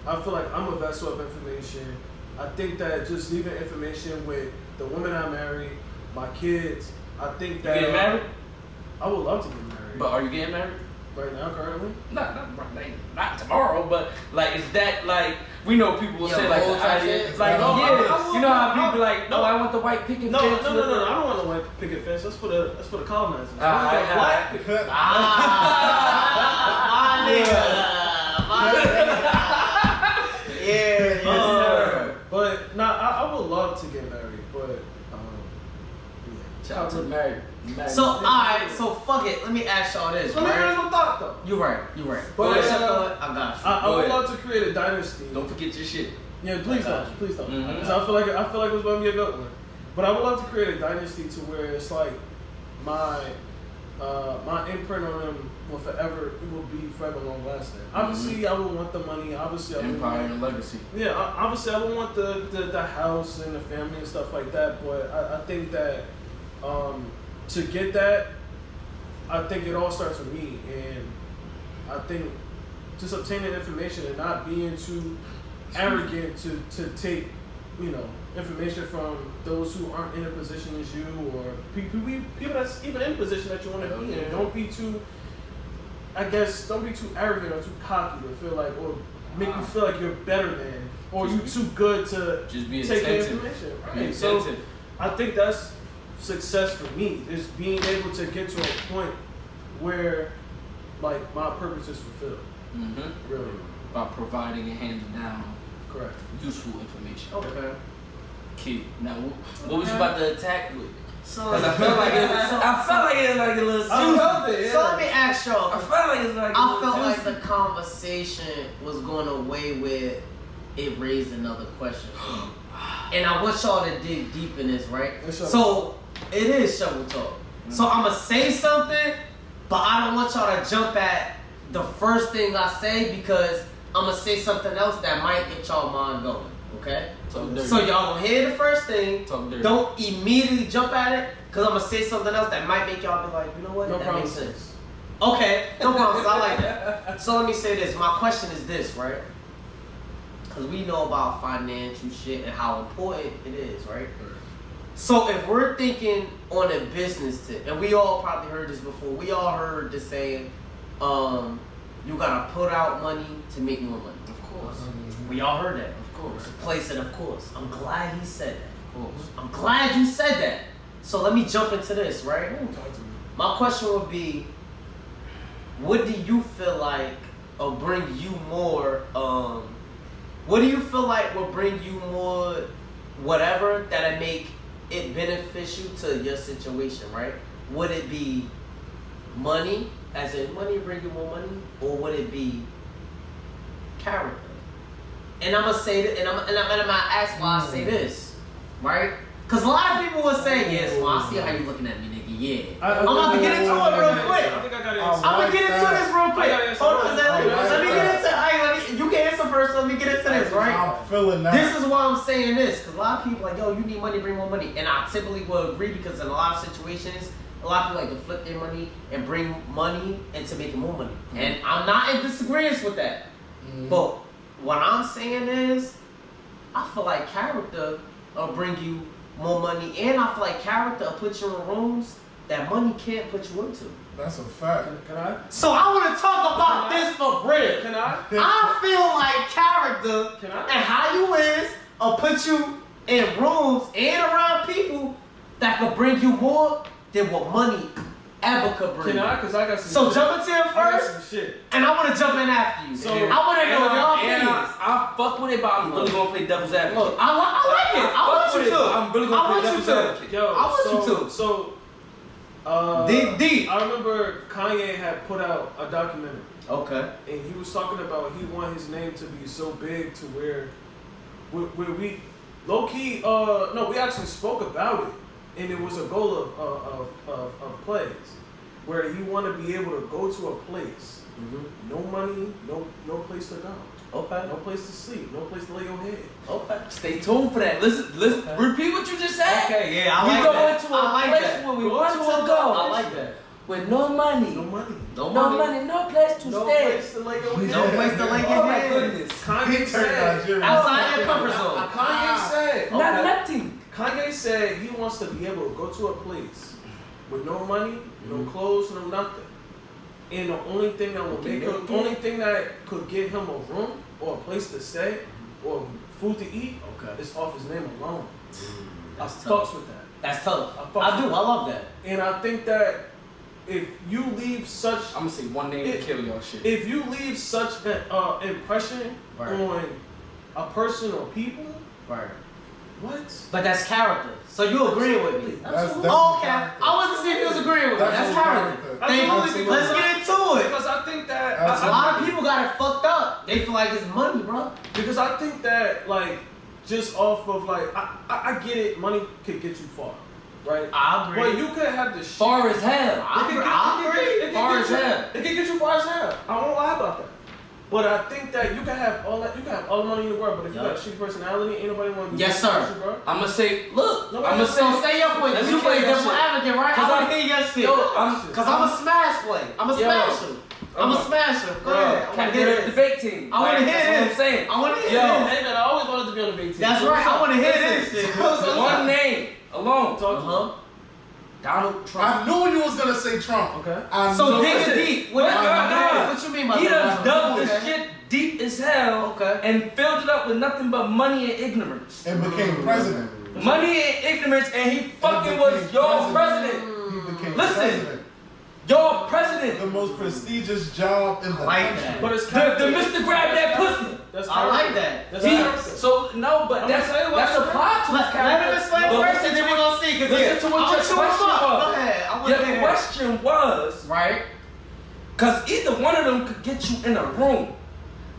I feel like I'm a vessel of information. I think that just leaving information with the women I marry, my kids. I think that You getting married? I would love to get married. But are you getting married? Right now, currently. Not tomorrow, but like, is that like, we know people will say like, whole the type idea, shit? like, No, yeah, I you know how will- people like, no, I want the white picket No, fence. I with the- don't want the white picket fence. That's for the colonizers. Alright, Black alright. picket- My nigga. Yeah, yes, sir. But I would love to get married, but Shout out to the married. So, alright, so fuck it. Let me ask y'all this, Let me finish right? my thought though. You're right. But, Finish your thought. I got you. I Go would ahead. love to create a dynasty. Don't forget your shit. Yeah, please don't. Please don't. Mhm. Because I feel like it was gonna be a good one. But I would love to create a dynasty to where it's like my imprint on them will be forever long lasting. Obviously, I would want the money. Obviously, I would Empire want, and legacy. yeah. Obviously, I would want the house and the family and stuff like that. But I think that to get that, I think it all starts with me, and I think just obtaining information and not being too arrogant to take, information from those who aren't in a position as you, or people that's even in a position that you want to be in. Don't be too arrogant or too cocky to feel like, or make you feel like you're better than, or you too good to Just be take the attentive. information. Be Right. So attentive. I think that's success for me, is being able to get to a point where like my purpose is fulfilled. Mm-hmm. Really. By providing and handing down Correct. useful information. Okay. Kid. Now, what was you about to attack with? So, Because I felt like it was like a little juicy. so let me ask y'all. I felt like it's like a I little felt like juicy. the conversation was going away with it raised another question for me. And I want y'all to dig deep in this, right? So it is shovel talk. So I'm gonna say something, but I don't want y'all to jump at the first thing I say because I'm gonna say something else that might get y'all mind going. Okay? So y'all gonna hear the first thing. Don't immediately jump at it, cause I'm gonna say something else that might make y'all be like, you know what? No that problem. makes sense. Okay, no problem. I like that. So let me say this. My question is this, right? Because we know about financial shit and how important it is, right? So if we're thinking on a business tip, and we all probably heard this before, we all heard the saying, you gotta put out money to make more money. Of course. We all heard that. Of course. Place it, of course. I'm glad he said that. Of course. I'm glad you said that. So let me jump into this, right? My question would be, what do you feel like will bring you more, what do you feel like will bring you more whatever that'll make it beneficial to your situation, right? Would it be money, as in money bring you more money, or would it be character? And I'm gonna say that, and I'm gonna ask why I say this, right? Because a lot of people will say, yes, well, I see how you looking at me, nigga. Yeah. I'm about to get into it real quick. I think I got it. I'm gonna get into this real quick. Hold on, let me get into. You can answer first. Let me get into this, right? I'm feeling that. This is why I'm saying this, because a lot of people are like, yo, you need money, bring more money, and I typically will agree because in a lot of situations, a lot of people like to flip their money and bring money into making more money, and I'm not in disagreement with that. But what I'm saying is, I feel like character will bring you more money, and I feel like character will put you in rooms that money can't put you into. That's a fact. Can I? So I want to talk about this for real. Can I? I feel like character and how you is will put you in rooms and around people that could bring you more than what money ever could bring. Can I? You. Cause I got some. So shit. jump into it I got first, some shit. and I want to jump in after you. So I want to know y'all opinions. I fuck with it, but I'm really gonna play devil's advocate. Look, I like it. I want you to. I'm really gonna play devil's advocate. Yo, I want you to. So, dig deep. I remember Kanye had put out a documentary. Okay. And he was talking about he wanted his name to be so big to where we low key no, we actually spoke about it, and it was a goal of plays where he wanted to be able to go to a place, no money, no place to go. Okay. No place to sleep, no place to lay your head. Okay. Stay tuned for that. Listen. Repeat what you just said. Okay. Yeah, I like we that. We go into a place where we want to go. I like that. With no money. No money. No No money. money. No place to No stay. place to lay your head. No place to lay your Oh my head. goodness. Kanye said. Outside your comfort zone. Kanye said. Not nothing. Kanye said he wants to be able to go to a place with no money, no clothes, no nothing. And the only thing that will make him, only thing that could get him a room or a place to stay or food to eat is off his name alone. I fucks with that. That's tough. I do. I love that. And I think that if you leave such, I'm gonna say one name to kill y'all shit. if you leave such an impression on a person or people, Right. what? But that's character. So you agreeing with me? Absolutely. Oh, okay. I wasn't see if you was agreeing with me. That's character. Absolutely. Let's get into it. Because I think that A lot of people got it fucked up. They feel like it's money, bro. Because I think that, like, just off of, like, I get it, money could get you far, right? I agree. But you could have the shit. Far as hell. I agree. Far as hell. It can get you far as hell. I won't lie about that. But I think that you can have all that, you can have all the money in the world, but if you got a shitty personality, ain't nobody want to be Yes, with sir. you, bro. I'm gonna say, look. No, I'm gonna So say your point. Let me You play kill your devil shit. advocate, right? I want to hear your shit. Cause I'm a smash play. I'm a smasher. I'm a smasher. Go ahead. I want to hear the this. debate team. I want to hear That's what I'm this. saying. I want to hear Yo, this. Man, I always wanted to be on the big team. That's right. I want to hear this shit. One name alone. Donald Trump. I knew you was gonna say Trump. Okay. So dig listen. deep. What you mean by He that? done dug this shit deep as hell and filled it up with nothing but money and ignorance. And became president. Money and ignorance, and he fucking was your president. He became Listen. president. Your president. The most prestigious job in the like country. that. But it's The Mr. Grab That Pussy. That's I like that. That's He, character. so no, but I'm that's gonna tell you what a plot to his Let him character. explain But first, and then we're gonna see. Cause listen to what your question was. Go ahead. I want Your to hear. question was Right. because either one of them could get you in a room.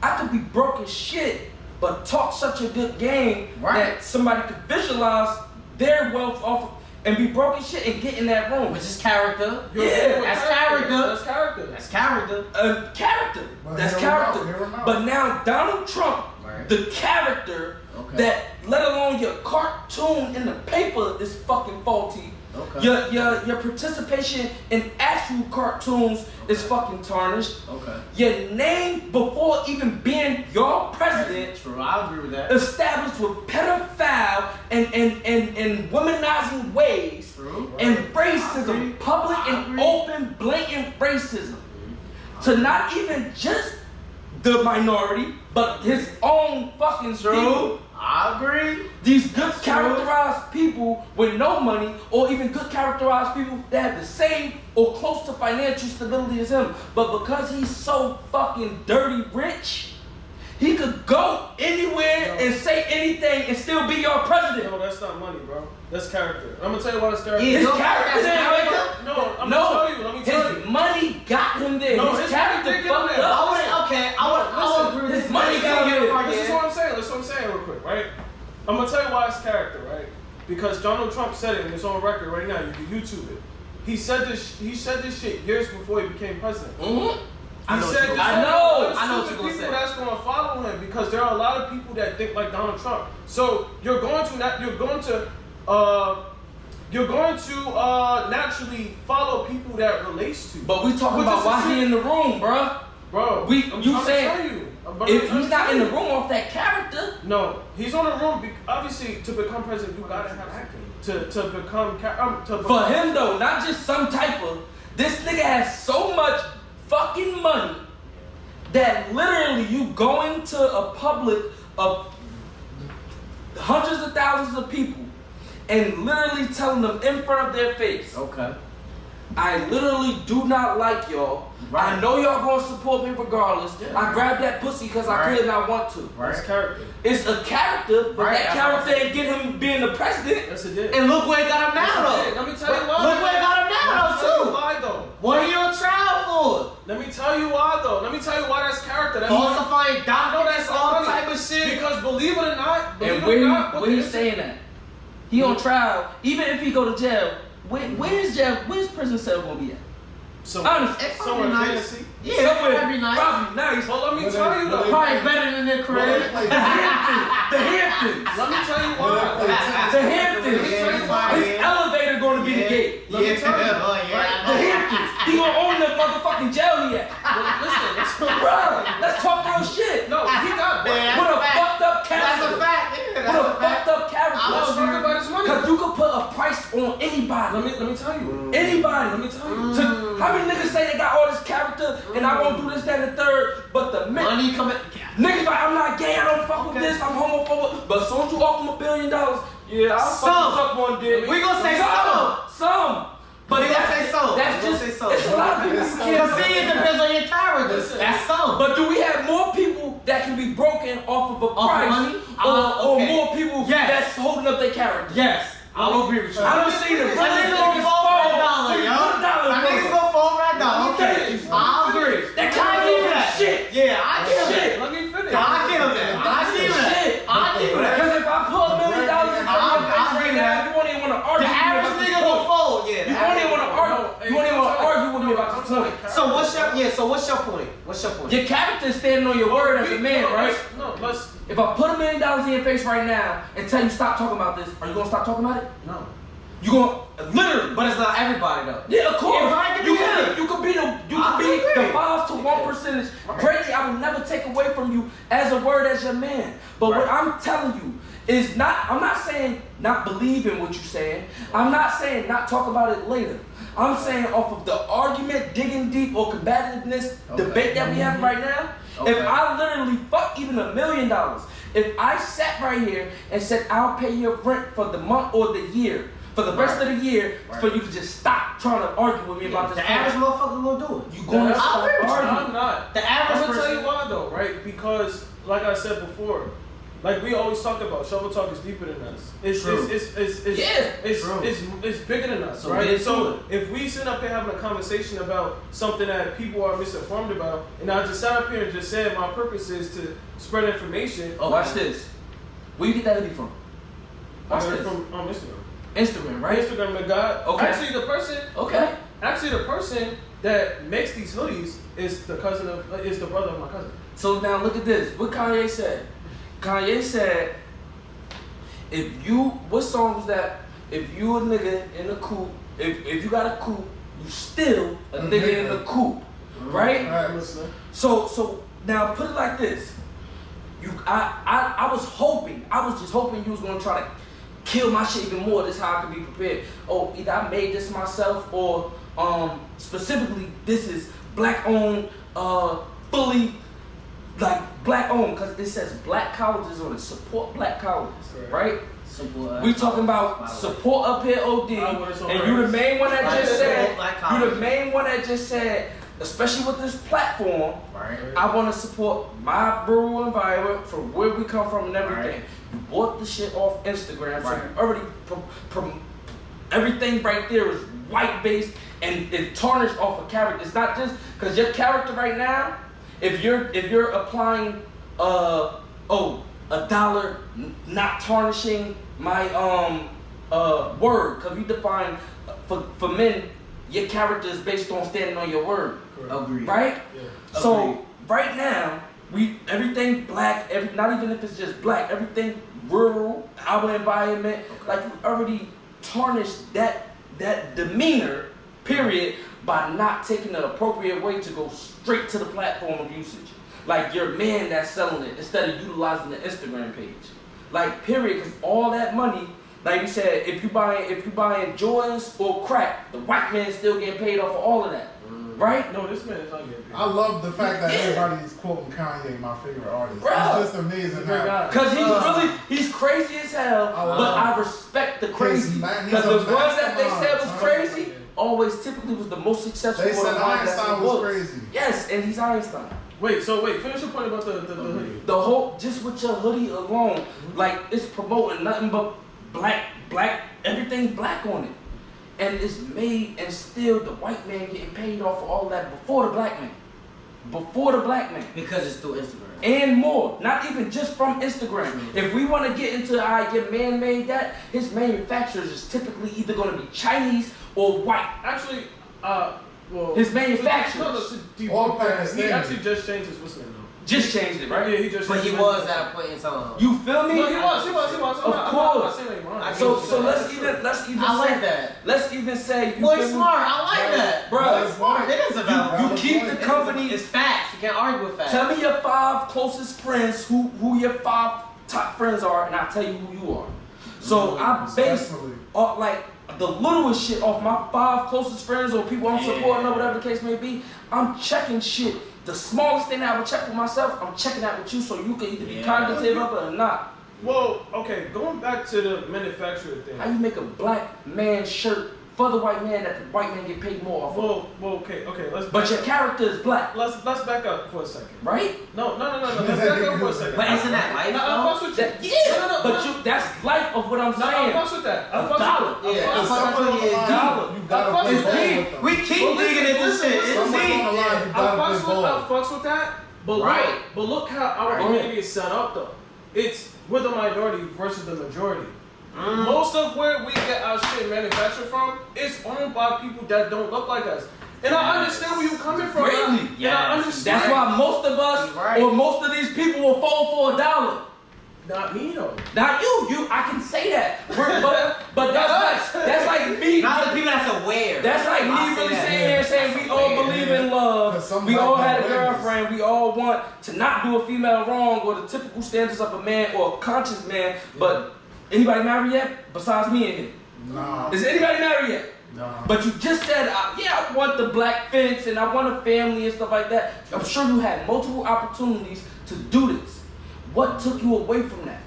I could be broke as shit, but talk such a good game that somebody could visualize their wealth off and be broke and shit and get in that room. Which is character. Yeah, that's character. That's character. That's character. Character. Well, That's hear 'em out, character. hear 'em out. But now Donald Trump, Right. the character that, let alone your cartoon in the paper is fucking faulty. Okay. Your participation in actual cartoons is fucking tarnished. Okay. Your name before even being your president True, I agree with that. established with pedophile and womanizing ways. True. And I agree. racism, public I and agree. open, blatant racism. To not even just the minority, but his own fucking people. True. I agree. These good That's characterized people with no money, or even good characterized people that have the same or close to financial stability as him, but because he's so fucking dirty rich, he could go anywhere and say anything and still be your president. No, that's not money, bro. That's character. I'm gonna tell you why that's character. His no, character that's didn't character. No, I'm gonna tell you. Let me tell his you. money got him there. No, his his character money did get him fucked there. up. I would agree with His this. money got him there. This is what I'm saying. This is what I'm saying real quick, right? I'm gonna tell you why it's character, right? Because Donald Trump said it and it's on record right now. You can YouTube it. He said this shit years before he became president. Mm-hmm. I know He said what this. you- I know what you're Stupid gonna people say. that's gonna follow him because there are a lot of people that think like Donald Trump. So you're going to naturally follow people that relates to you. But we talking Which about is why the he in the room, bruh. Bro, I'm trying to saying tell you. if he's not in the room off that character, No, he's on the room. Obviously, to become president, you gotta have acting. To become for him though, not just some type of. This nigga has so much fucking money that literally you going to a public of hundreds of thousands of people and literally telling them in front of their face, Okay. I literally do not like y'all. Right. I know y'all gonna support me regardless. Yeah. I grabbed that pussy because I Right. could not want to. That's character. It's a character, but Right, that that's what I'm character ain't get him being the president. Yes, it did. And look where it got him Yes, now, it though. did. Let me tell you why. Look where it got him now, Let me tell you though, too. why, though. What are you on trial for? Let me tell you why, though. Let me tell you why that's character. That's Falsifying documents, that's all funny. type of shit. Because believe it or not, And where he's saying that? He on trial. Even if he go to jail, where's jail? Where's prison cell gonna be at? Honest. Somewhere nice. fancy. Yeah, Somewhere that'd be nice. probably nice. But let me But tell they- you but though. they- Probably better than their Well, crib. they play- The Hamptons. Let me tell you well, they why. play tennis. The Hamptons. Let me tell you why. His elevator gonna be the gate. Let me tell you. Oh, yeah. The Hamptons. He gonna own the motherfucking jail he at. Listen. Bro, let's talk real shit. No, he got Man, What a fact. fucked up That's a character. fact. Yeah, What a that's a fact. fucked up character. Let's talk about his money. Cause you could put a price on anybody. Let me tell you. Anybody. Let me tell you. How many niggas say they got all this character and I won't do this, that, and the third, but the Money coming. niggas like, I'm not gay, I don't fuck with Okay. this, I'm homophobic, but as soon as you offer him $1 billion, yeah, I'll Some. fucking suck one dick. We gonna say some. Some. But We gonna that's, say some. that's We gonna just, say some. it's a lot of people who Because can't. see, it depends on your character. That's some. But do we have more people that can be broken off of a Off of price, money? or Okay. more people Yes. that's holding up their character? Yes, I will agree with you. I don't see the That nigga gonna fall for a dollar, yo. That nigga gonna fall for a dollar. Okay, I agree. That I give you that. shit. Yeah, I give him Shit. that. Let me finish. I give him that. I give him that. Shit. I give him that. Because if I put $1 million in I'll your face give right you now, that. you won't even want to argue. The with me average about this nigga point. gonna fold. Yeah. You won't even want to argue. You won't even want to argue with me about this point. So what's your point? What's your point? Your character is standing on your word as a man, right? No, let's. If I put $1 million in your face right now and tell you stop talking about this, are you gonna stop talking about it? No. You gonna literally? But it's not everybody though. Yeah, of course. Everybody can You be could that. you could be the I the agree. 5 to 1%. Greatly, I will never take away from you as a word as your man. But what I'm telling you is not. I'm not saying not believe in what you're saying. I'm not saying not talk about it later. I'm saying off of the argument, digging deep, or combativeness debate that we have right now. If I literally fuck even $1 million, if I sat right here and said I'll pay your rent for the month or the year, for the rest of the year, for you to just stop trying to argue with me about this. The average motherfucker gonna do it. You going to stop I'm arguing? not. The I'm average gonna tell person. you why though, right? Because like I said before, like we always talked about, shovel talk is deeper than us. It's bigger than us, right? So if we sit up here having a conversation about something that people are misinformed about, and I just sat up here and just said my purpose is to spread information. Oh, watch this. Where you get that hoodie from? I got it from Instagram. Instagram, right? Instagram, the guy. Okay. Actually, the person that makes these hoodies is the brother of my cousin. So now look at this. What Kanye said. Kanye said, what song was that? If you a nigga in a coupe, if you got a coupe, you still a nigga in a coupe, right? So now put it like this. I was just hoping you was gonna try to kill my shit even more. This is how I could be prepared. Oh, either I made this myself or specifically this is black owned, fully like black owned, because it says black colleges on it. Support black colleges, right? We talking about support up here, OD, and you the main one that just said. You the main one that just said. Especially with this platform, I want to support my rural environment from where we come from and everything. You bought the shit off Instagram, so you already everything right there is white based and tarnished off a character. It's not just because your character right now. If you're applying $1 not tarnishing my word, because we define for men. Your character is based on standing on your word. Agreed. Right? Yeah. So right now, everything black, not even if it's just black, everything rural, our environment, like we already tarnished that demeanor, period, by not taking the appropriate way to go straight to the platform of usage. Like your man that's selling it instead of utilizing the Instagram page. Like period, because all that money. Like you said, if you buying Jordans or crack, the white man is still getting paid off for all of that, right? No, this man is not getting paid. I love the fact that everybody's quoting Kanye, my favorite artist. Bro. It's just amazing. Because he's crazy as hell, but I respect the crazy. Because the ones that they said was crazy always typically was the most successful. They said Einstein was crazy. Yes, and he's Einstein. Wait, finish your point about the hoodie. The whole, just with your hoodie alone, like it's promoting nothing but black, everything black on it. And it's made and still the white man getting paid off for all that before the black man. Because it's through Instagram. And more. Not even just from Instagram. If we want to get into your man made that, his manufacturers is typically either going to be Chinese or white. Actually, his manufacturers. He actually just changed his what's name though. Just changed it, right? Yeah, he just. But he was at a point in time. You feel me? No, he was. Of course. So let's even. I like that. Let's even say. Boy, smart. I like that. Bro, smart. It is about. You keep the company. It's facts. You can't argue with facts. Tell me your 5 closest friends. Who your 5 top friends are, and I'll tell you who you are. So I base like the littlest shit off my 5 closest friends or people I'm supporting or whatever the case may be. I'm checking shit. The smallest thing I would check with myself, I'm checking out with you so you can either be cognitive of it or not. Well, okay, going back to the manufacturer thing. How you make a black man shirt for the white man that the white man get paid more off of? Well, okay, let's. But your character is black. Let's back up for a second. Right? No. Let's back up for a second. But isn't that life? I fucks with that. Yeah. But that's life of what I'm saying. I fucks with that. I fucks with that. We keep digging into shit. It's deep. I fucks with that. But look how our community is set up though. We're the minority versus the majority. Most of where we get our shit manufactured from is owned by people that don't look like us. And I understand where you're coming from. Really? Yeah. I understand. That's why most of us or most of these people will fall for $1. Not me though. Not you. I can say that. But that's like me. Not the people that's aware. That's like me really sitting here saying we all believe in love. We all had a girlfriend. We all want to not do a female wrong or the typical standards of a man or a conscious man. But anybody married yet? Besides me and him. Nah. Is anybody married yet? No. But you just said, I want the black fence and I want a family and stuff like that. I'm sure you had multiple opportunities to do this. What took you away from that?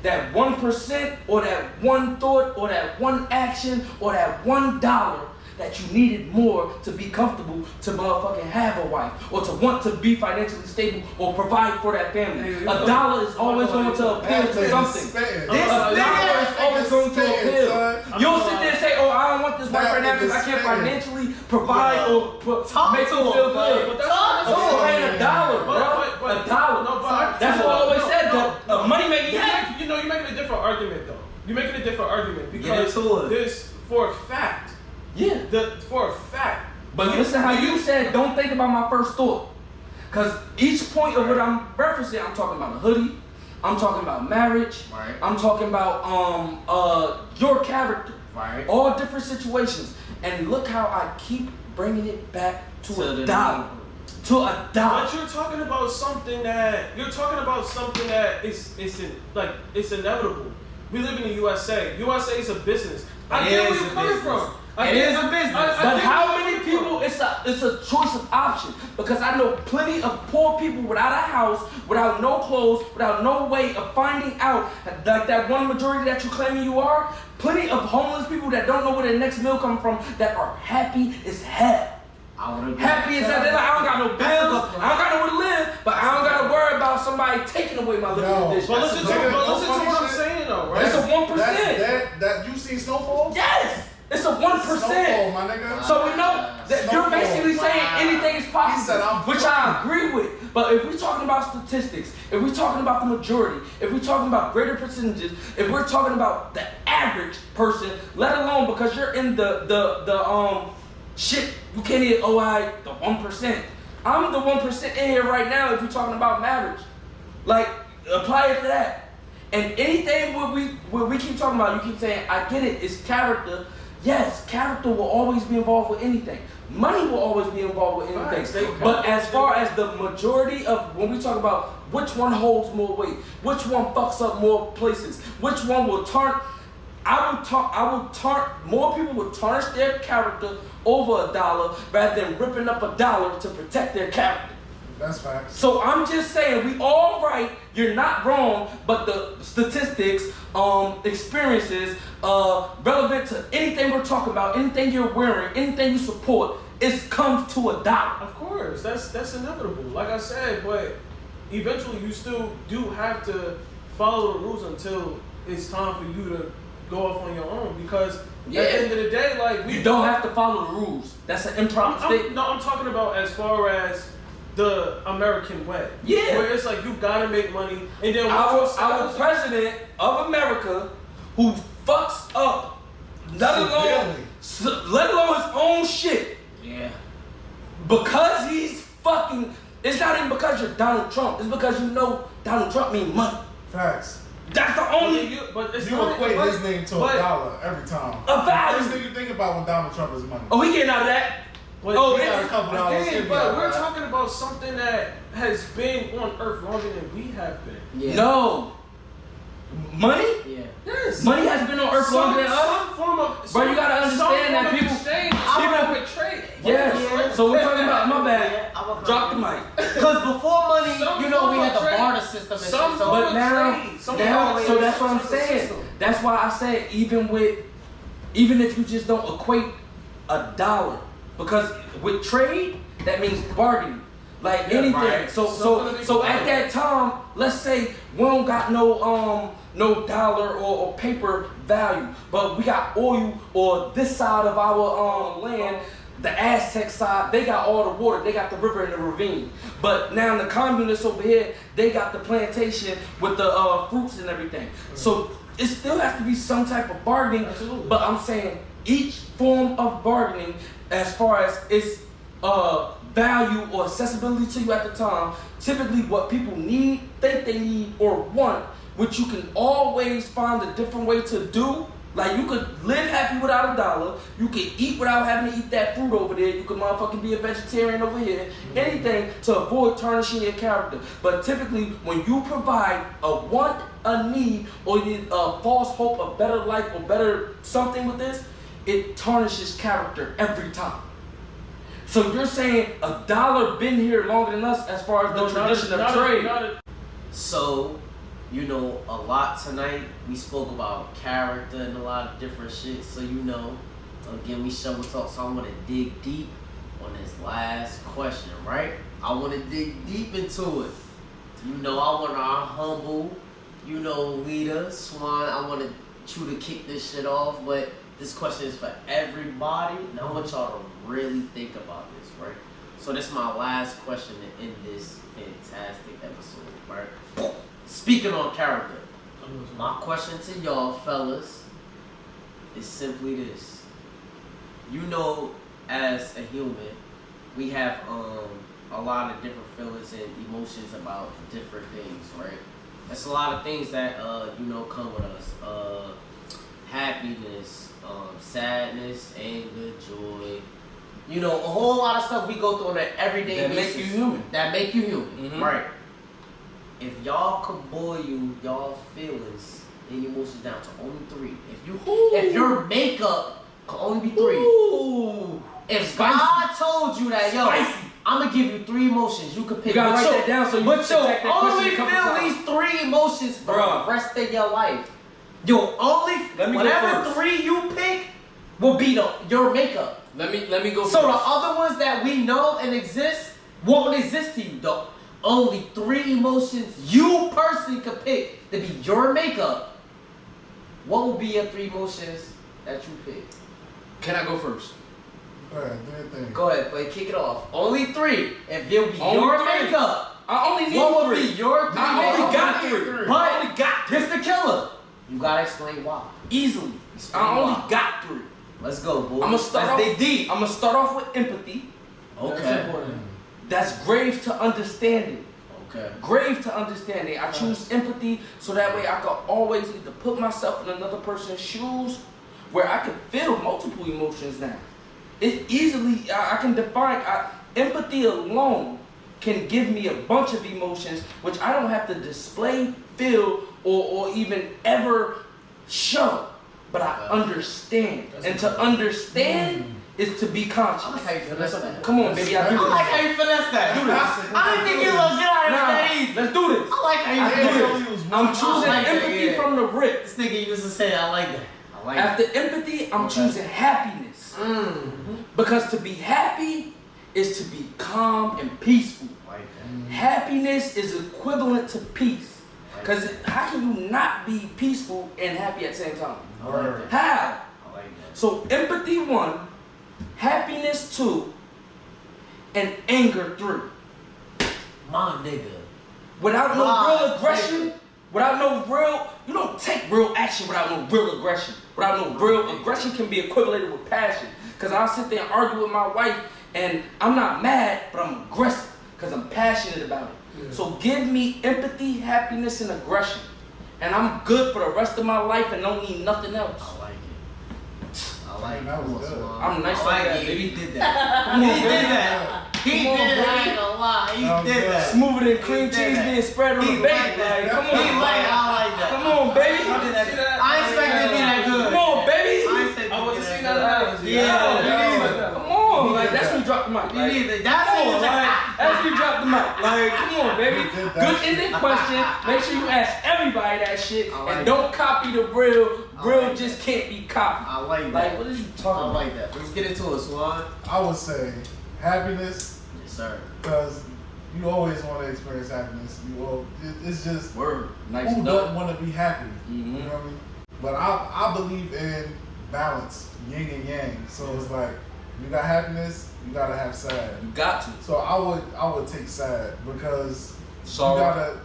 That 1% or that one thought or that one action or that $1 that you needed more to be comfortable to motherfucking have a wife or to want to be financially stable or provide for that family. A dollar is always going to appeal to something. A dollar is always going to appeal. You'll sit there and say, oh, I don't want this wife right now because I can't financially provide or make you feel good. But that's paying a dollar, bro. A dollar. That's what I always said. Money making happy. You know, you're making a different argument though. You're making a different argument because this, for a fact. Yeah. For a fact. But listen how you said, don't think about my first thought. Because each point of what I'm referencing, I'm talking about a hoodie, I'm talking about marriage, right. I'm talking about your character, right. All different situations. And look how I keep bringing it back to a dollar. To a dollar. But you're talking about something that it's inevitable. We live in the USA. USA is a business. I get where you're coming from. It is a business. But how many people, it's a choice of option. Because I know plenty of poor people without a house, without no clothes, without no way of finding out, like that one majority that you're claiming you are, plenty of homeless people that don't know where their next meal comes from that are happy as hell. Happy as hell. They're like, I don't got no bills, I don't got nowhere to live, but I don't got to worry about somebody taking away my living conditions. But listen to what I'm saying though, right? It's a 1%. That you see Snowfall? Yes! It's a 1%. Snowfall, my nigga. So we know that you're basically saying anything is possible, which I agree with. But if we're talking about statistics, if we're talking about the majority, if we're talking about greater percentages, if we're talking about the average person, let alone because you're in the shit, you can't even the 1%. I'm the 1% in here right now if you're talking about marriage. Like, apply it to that. And anything where we keep talking about, you keep saying, I get it, it's character. Yes, character will always be involved with anything. Money will always be involved with anything. But as far as the majority of, when we talk about which one holds more weight, which one fucks up more places, which one will more people will tarnish their character over a dollar rather than ripping up a dollar to protect their character. That's facts. So I'm just saying, we all right, you're not wrong, but the statistics, experiences, relevant to anything we're talking about, anything you're wearing, anything you support, it comes to a dollar. Of course, that's inevitable. Like I said, but eventually you still do have to follow the rules until it's time for you to go off on your own, because at the end of the day, like, you don't have to follow the rules. That's an improper statement. I'm talking about as far as the American way. Yeah. Where it's like you gotta make money, and then our president of America, who fucks up, let alone his own shit. Yeah. Because he's fucking. It's not even because you're Donald Trump. It's because you know Donald Trump means money. Facts. That's the only. You equate his name to a dollar every time. A value. First thing you think about when Donald Trump is money. Oh, he getting out of that. But he got a couple dollars. But we're talking about something that has been on Earth longer than we have been. Yeah. No. Money? Yeah. Yes. Money has been on Earth longer than us. Some form of. But you gotta understand that people. With trade. Yeah. So we're talking about my bad. Drop the mic. Because before money, we had the barter system and shit. But now, so that's what I'm saying. That's why I said even if you just don't equate a dollar, because with trade that means bargaining, like anything. Right. So at that time, let's say we don't got no dollar or paper value, but we got oil, or this side of our land. The Aztec side, they got all the water, they got the river and the ravine. But now the communists over here, they got the plantation with the fruits and everything. So it still has to be some type of bargaining. Absolutely. But I'm saying each form of bargaining, as far as its value or accessibility to you at the time, typically what people think they need or want, which you can always find a different way to do. Like, you could live happy without a dollar. You could eat without having to eat that fruit over there. You could motherfucking be a vegetarian over here. Anything to avoid tarnishing your character. But typically, when you provide a want, a need, or a false hope of better life or better something with this, it tarnishes character every time. So you're saying a dollar been here longer than us as far as the tradition of trade. So, a lot tonight, we spoke about character and a lot of different shit. So, Again, we shovel talk, so I'm gonna dig deep on this last question, right? I wanna dig deep into it. You know, I want our humble, leader, Swan. I want you to kick this shit off, but this question is for everybody, and I want y'all to really think about this, right? So this is my last question to end this fantastic episode, right? Speaking on character, my question to y'all fellas is simply this. You know, as a human, we have a lot of different feelings and emotions about different things, right? There's a lot of things that come with us. Happiness, sadness, anger, joy. A whole lot of stuff we go through on an everyday basis. That make you human, right? If y'all could boil y'all feelings and emotions down to only 3, if your makeup could only be 3, if God told you that, I'm gonna give you 3 emotions, you could pick. You gotta write that down so you can check that only question feel these 3 emotions for the rest of your life. Whatever 3 you pick will be your makeup. Let me go. So the other ones that we know and exist won't exist to you, though. Only 3 emotions you personally could pick to be your makeup. What will be your 3 emotions that you pick? Can I go first? Go ahead, do your thing. Go ahead, play. Kick it off. Only 3. If you'll be your makeup, I only need what will 3. be your 3? I only got 3. But this the killer. You gotta explain why. Easily. Explain I only why. got 3. Let's go, boy. I'm gonna start off. deep. I'm gonna start off with empathy. Okay. That's grave to understanding. Okay. Grave to understanding. I choose empathy so that way I can always either put myself in another person's shoes where I can feel multiple emotions now. It easily, I can define, empathy alone can give me a bunch of emotions which I don't have to display, feel, or even ever show. But I understand. And to understand is to be conscious. I like how you finesse that. Come on, baby. I do I this. like how you finesse that. Do this. I didn't think you were gonna get out of that easy. Let's do this. I like how you do this. I'm choosing I like that, empathy yeah. from the rip. This nigga used to say, I like that. I like After empathy, I'm choosing happiness. Because to be happy is to be calm and peaceful. Like that. Happiness is equivalent to peace. Because how can you not be peaceful and happy at the same time? I like that. How? I like that. So empathy 1, happiness 2, and anger 3. My nigga. Without no real aggression, without no real, you don't take real action without no real aggression. Without no real aggression can be equated with passion. Because I'll sit there and argue with my wife and I'm not mad, but I'm aggressive because I'm passionate about it. Yeah. So give me empathy, happiness, and aggression. And I'm good for the rest of my life and don't need nothing else. I like it. I like it. That was good. I'm nice like that, baby. He did that. He did that. He did that. I ain't gonna lie. He did that. Smoother than cream cheese being spread on the bacon. Like, come on. I like that. Come on, baby. I expected to be that good. Come on, baby. I want to see that. Yeah. Come on. Like, that's when you drop the mic. You need that. That's when you drop the mic. Like, come on, baby. Good ending question. Make sure you ask everybody that shit. And don't copy the real. Real just can't be copied. I like that. Like, what is you talking about? I like that. Let's get into it, Swan. I would say happiness. Yes, sir. Because you always want to experience happiness. It's just word. Nice. Who doesn't want to be happy? Mm-hmm. You know what I mean? But I believe in balance, yin and yang. So it's like you got happiness, you gotta have sad. You got to. So I would take sad because you gotta.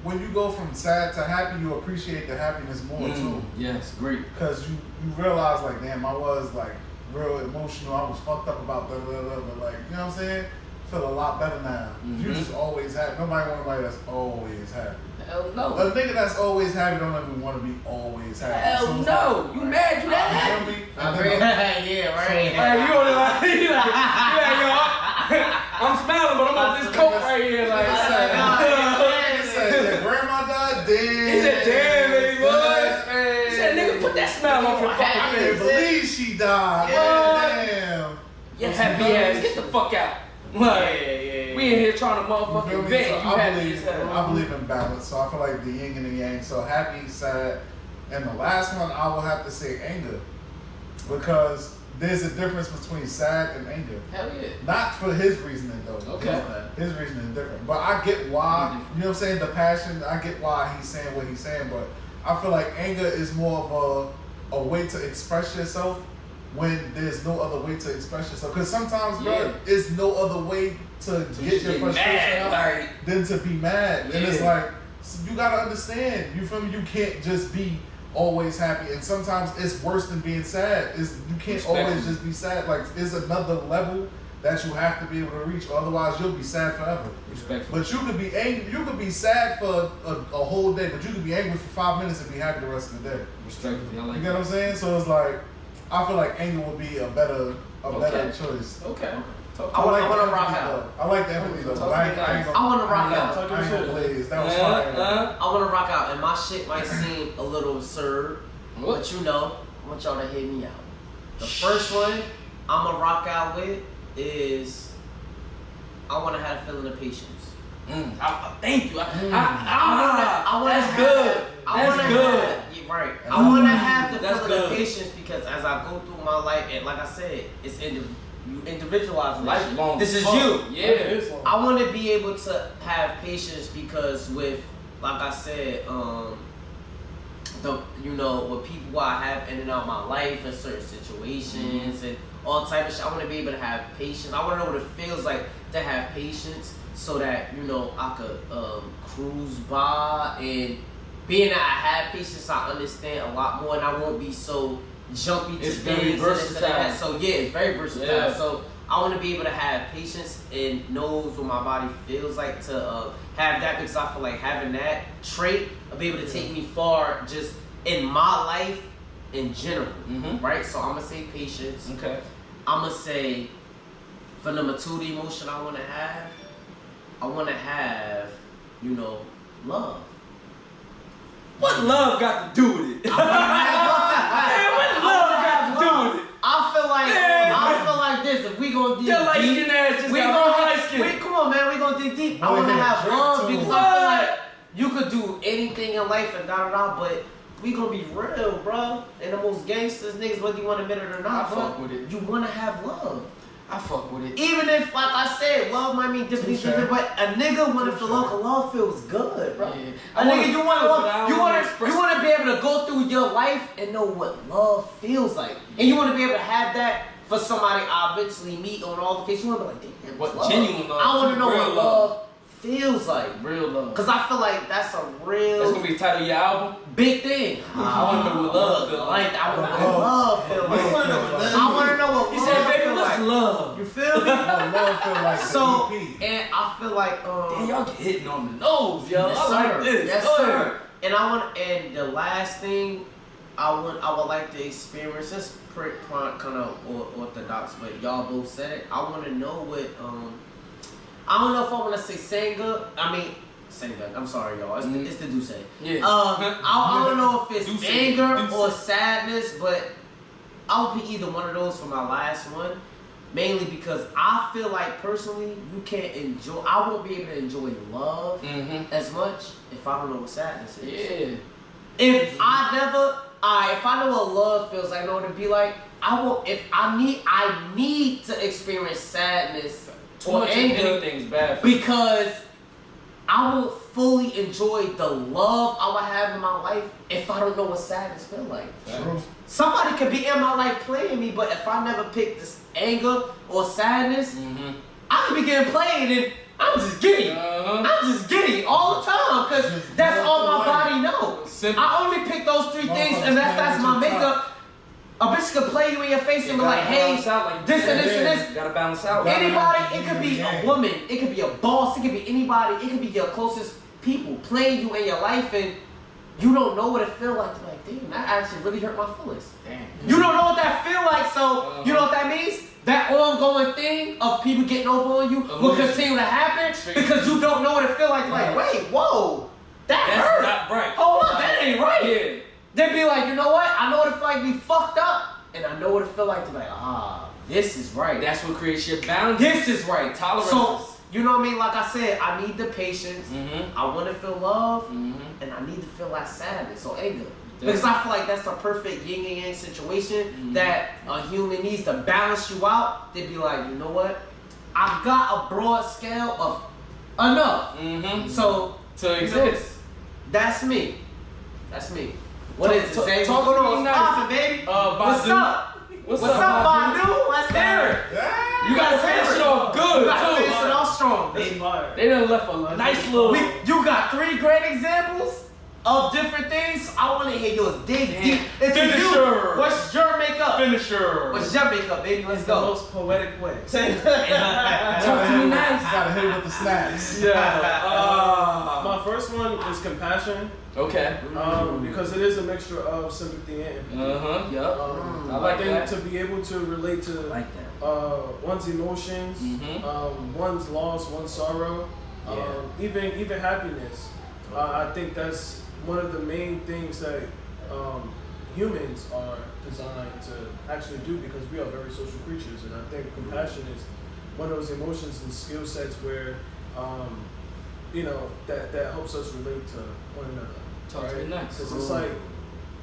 When you go from sad to happy, you appreciate the happiness more too. Yes, great. Because you realize like, damn, I was like real emotional. I was fucked up about blah blah blah. But like, you know what I'm saying? Feel a lot better now. You just always happy. Nobody want anybody that's always happy. Hell no. A nigga that's always happy don't even want to be always happy. Hell so no. like, You mad? You that happy? Yeah, right. You only like, yeah, yo. I'm smiling, but I'm on this coat right here. Like, grandma died, damn. He said, damn, baby boy. He said, nigga, put that smile on your I fucking can't face. believe she died. Damn. You happy ass. Get the fuck out. We in here trying to motherfucking vent. So I believe in balance. So I feel like the yin and the yang. So happy, sad, and the last one I will have to say anger. because there's a difference between sad and anger. Hell yeah. Not for his reasoning though. Okay. His reasoning is different. But I get why, you know what I'm saying, the passion, I get why he's saying what he's saying, but I feel like anger is more of a way to express yourself when there's no other way to express yourself. Because sometimes, bro, there's no other way to get your frustration out than to be mad. And it's like, you gotta understand, you feel me? You can't just be always happy, and sometimes it's worse than being sad. You can't always just be sad. Like, it's another level that you have to be able to reach, or otherwise you'll be sad forever. Respectful. But you could be angry. You could be sad for a whole day, but you could be angry for 5 minutes and be happy the rest of the day. Respectfully, I like you get what I'm saying? So it's like, I feel like anger would be a better choice. Okay. I want to rock out. I like that movie though. I want to rock out. That was fire. I want to rock out, and my shit might seem a little absurd, but you know, I want y'all to hear me out. The first one I'm gonna rock out with is I want to have a feeling of patience. Thank you. That's good. That's good. You're right. I want to have the feeling of patience because as I go through my life, and like I said, it's you individualize lifelong. This is you. Yeah. I want to be able to have patience because with, like I said, with people who I have in and out my life in certain situations and all type of shit, I want to be able to have patience. I want to know what it feels like to have patience so that, I could cruise by, and being that I have patience, I understand a lot more and I won't be so jumpy to it's very versatile. So yeah, it's very versatile. Yeah. So I want to be able to have patience and knows what my body feels like to have that, because I feel like having that trait will be able to take me far just in my life in general, right? So I'm gonna say patience. Okay. I'm gonna say for number 2, the emotion I want to have, love. What love got to do with it? What love got to do with it? I feel like this. If we gonna dig light deep, skin ass just got light skin. Come on, man. We gonna dig deep. I wanna have love because I feel like you could do anything in life and but we gonna be real, bro. And the most gangsters niggas, whether you want to admit it or not, I fuck with it. You wanna have love. I fuck with it. Even if, like I said, love might mean different things, but a nigga wanna feel love, cause love feels good, bro. Yeah. A nigga, you wanna be able to go through your life and know what love feels like, and you wanna be able to have that for somebody I eventually meet on all the cases. You wanna be like, damn, what love. genuine love? I wanna know what love feels like. Real love. Cause I feel like that's a real. That's gonna be the title of your album. Big thing. I wanna know what love feels like. I wanna know what love feels like. I wanna know what He love said, baby, feel what's like. love? You feel me? What love feel like. So, and I feel like damn, y'all get hitting on the nose, yo. Yes, I like this. Yes, sir. And the last thing I would like to experience, just kind of orthodox, but y'all both said it. I want to know what I don't know if I want to say Senga. I'm sorry, y'all. It's the Duce. Yeah. I don't know if it's Duce. anger or sadness, but I'll pick either one of those for my last one. Mainly because I feel like personally, I won't be able to enjoy love as much if I don't know what sadness is. Yeah. If I know what love feels like, I know what it'd be like, I won't. If I need to experience sadness or anger, anything's bad for because I won't fully enjoy the love I would have in my life if I don't know what sadness feel like. True. Somebody could be in my life playing me, but if I never pick this anger or sadness, I could be getting played and I'm just giddy. I'm just giddy all the time because that's all my body knows. Simple. I only pick those 3 things and that's my makeup. A bitch could play you in your face and be like, hey, this and this and this. Gotta balance out. Anybody, it could be a woman, it could be a boss, it could be anybody, it could be your closest people playing you in your life and you don't know what it feel like to be like, damn, that actually really hurt my feelings. Damn. You don't know what that feel like, so you know what that means? That ongoing thing of people getting over on you will continue to happen because you don't know what it feel like. Like, wait, whoa, that's hurt. Not right. Hold up, that ain't right. Yeah. They'd be like, you know what? I know what it feel like to be fucked up, and I know what it feel like to be like, this is right. That's what creates your boundaries. This is right. Tolerance. So, you know what I mean? Like I said, I need the patience. I want to feel love, and I need to feel that sadness or anger. Because I feel like that's the perfect yin and yang situation that a human needs to balance you out. They'd be like, you know what? I've got a broad scale of enough. So to exist. That's me. That's me. What is it? Zay? Talk What's to going me on? nice. Poppin', baby. Badu. What's up? What's up, Badu? Let's hear it. You gotta finish it off good, You gotta too. finish it off strong, That's baby. fire. They done left a nice little. You got 3 great examples of different things. I want to hear yours. Dig deep into Finisher. you. What's your makeup? Finisher. What's your makeup, baby? Let's The go. most poetic way. Talk to me nice. Gotta hit it with the snaps. Yeah. My first one is compassion, Okay. because it is a mixture of sympathy and empathy. Yup. I like think that. to be able to relate to Like that. one's emotions, one's loss, one's sorrow, even happiness. I think that's one of the main things that humans are designed to actually do, because we are very social creatures, and I think compassion is one of those emotions and skill sets where that helps us relate to one another. Talk to me nice. Because it's like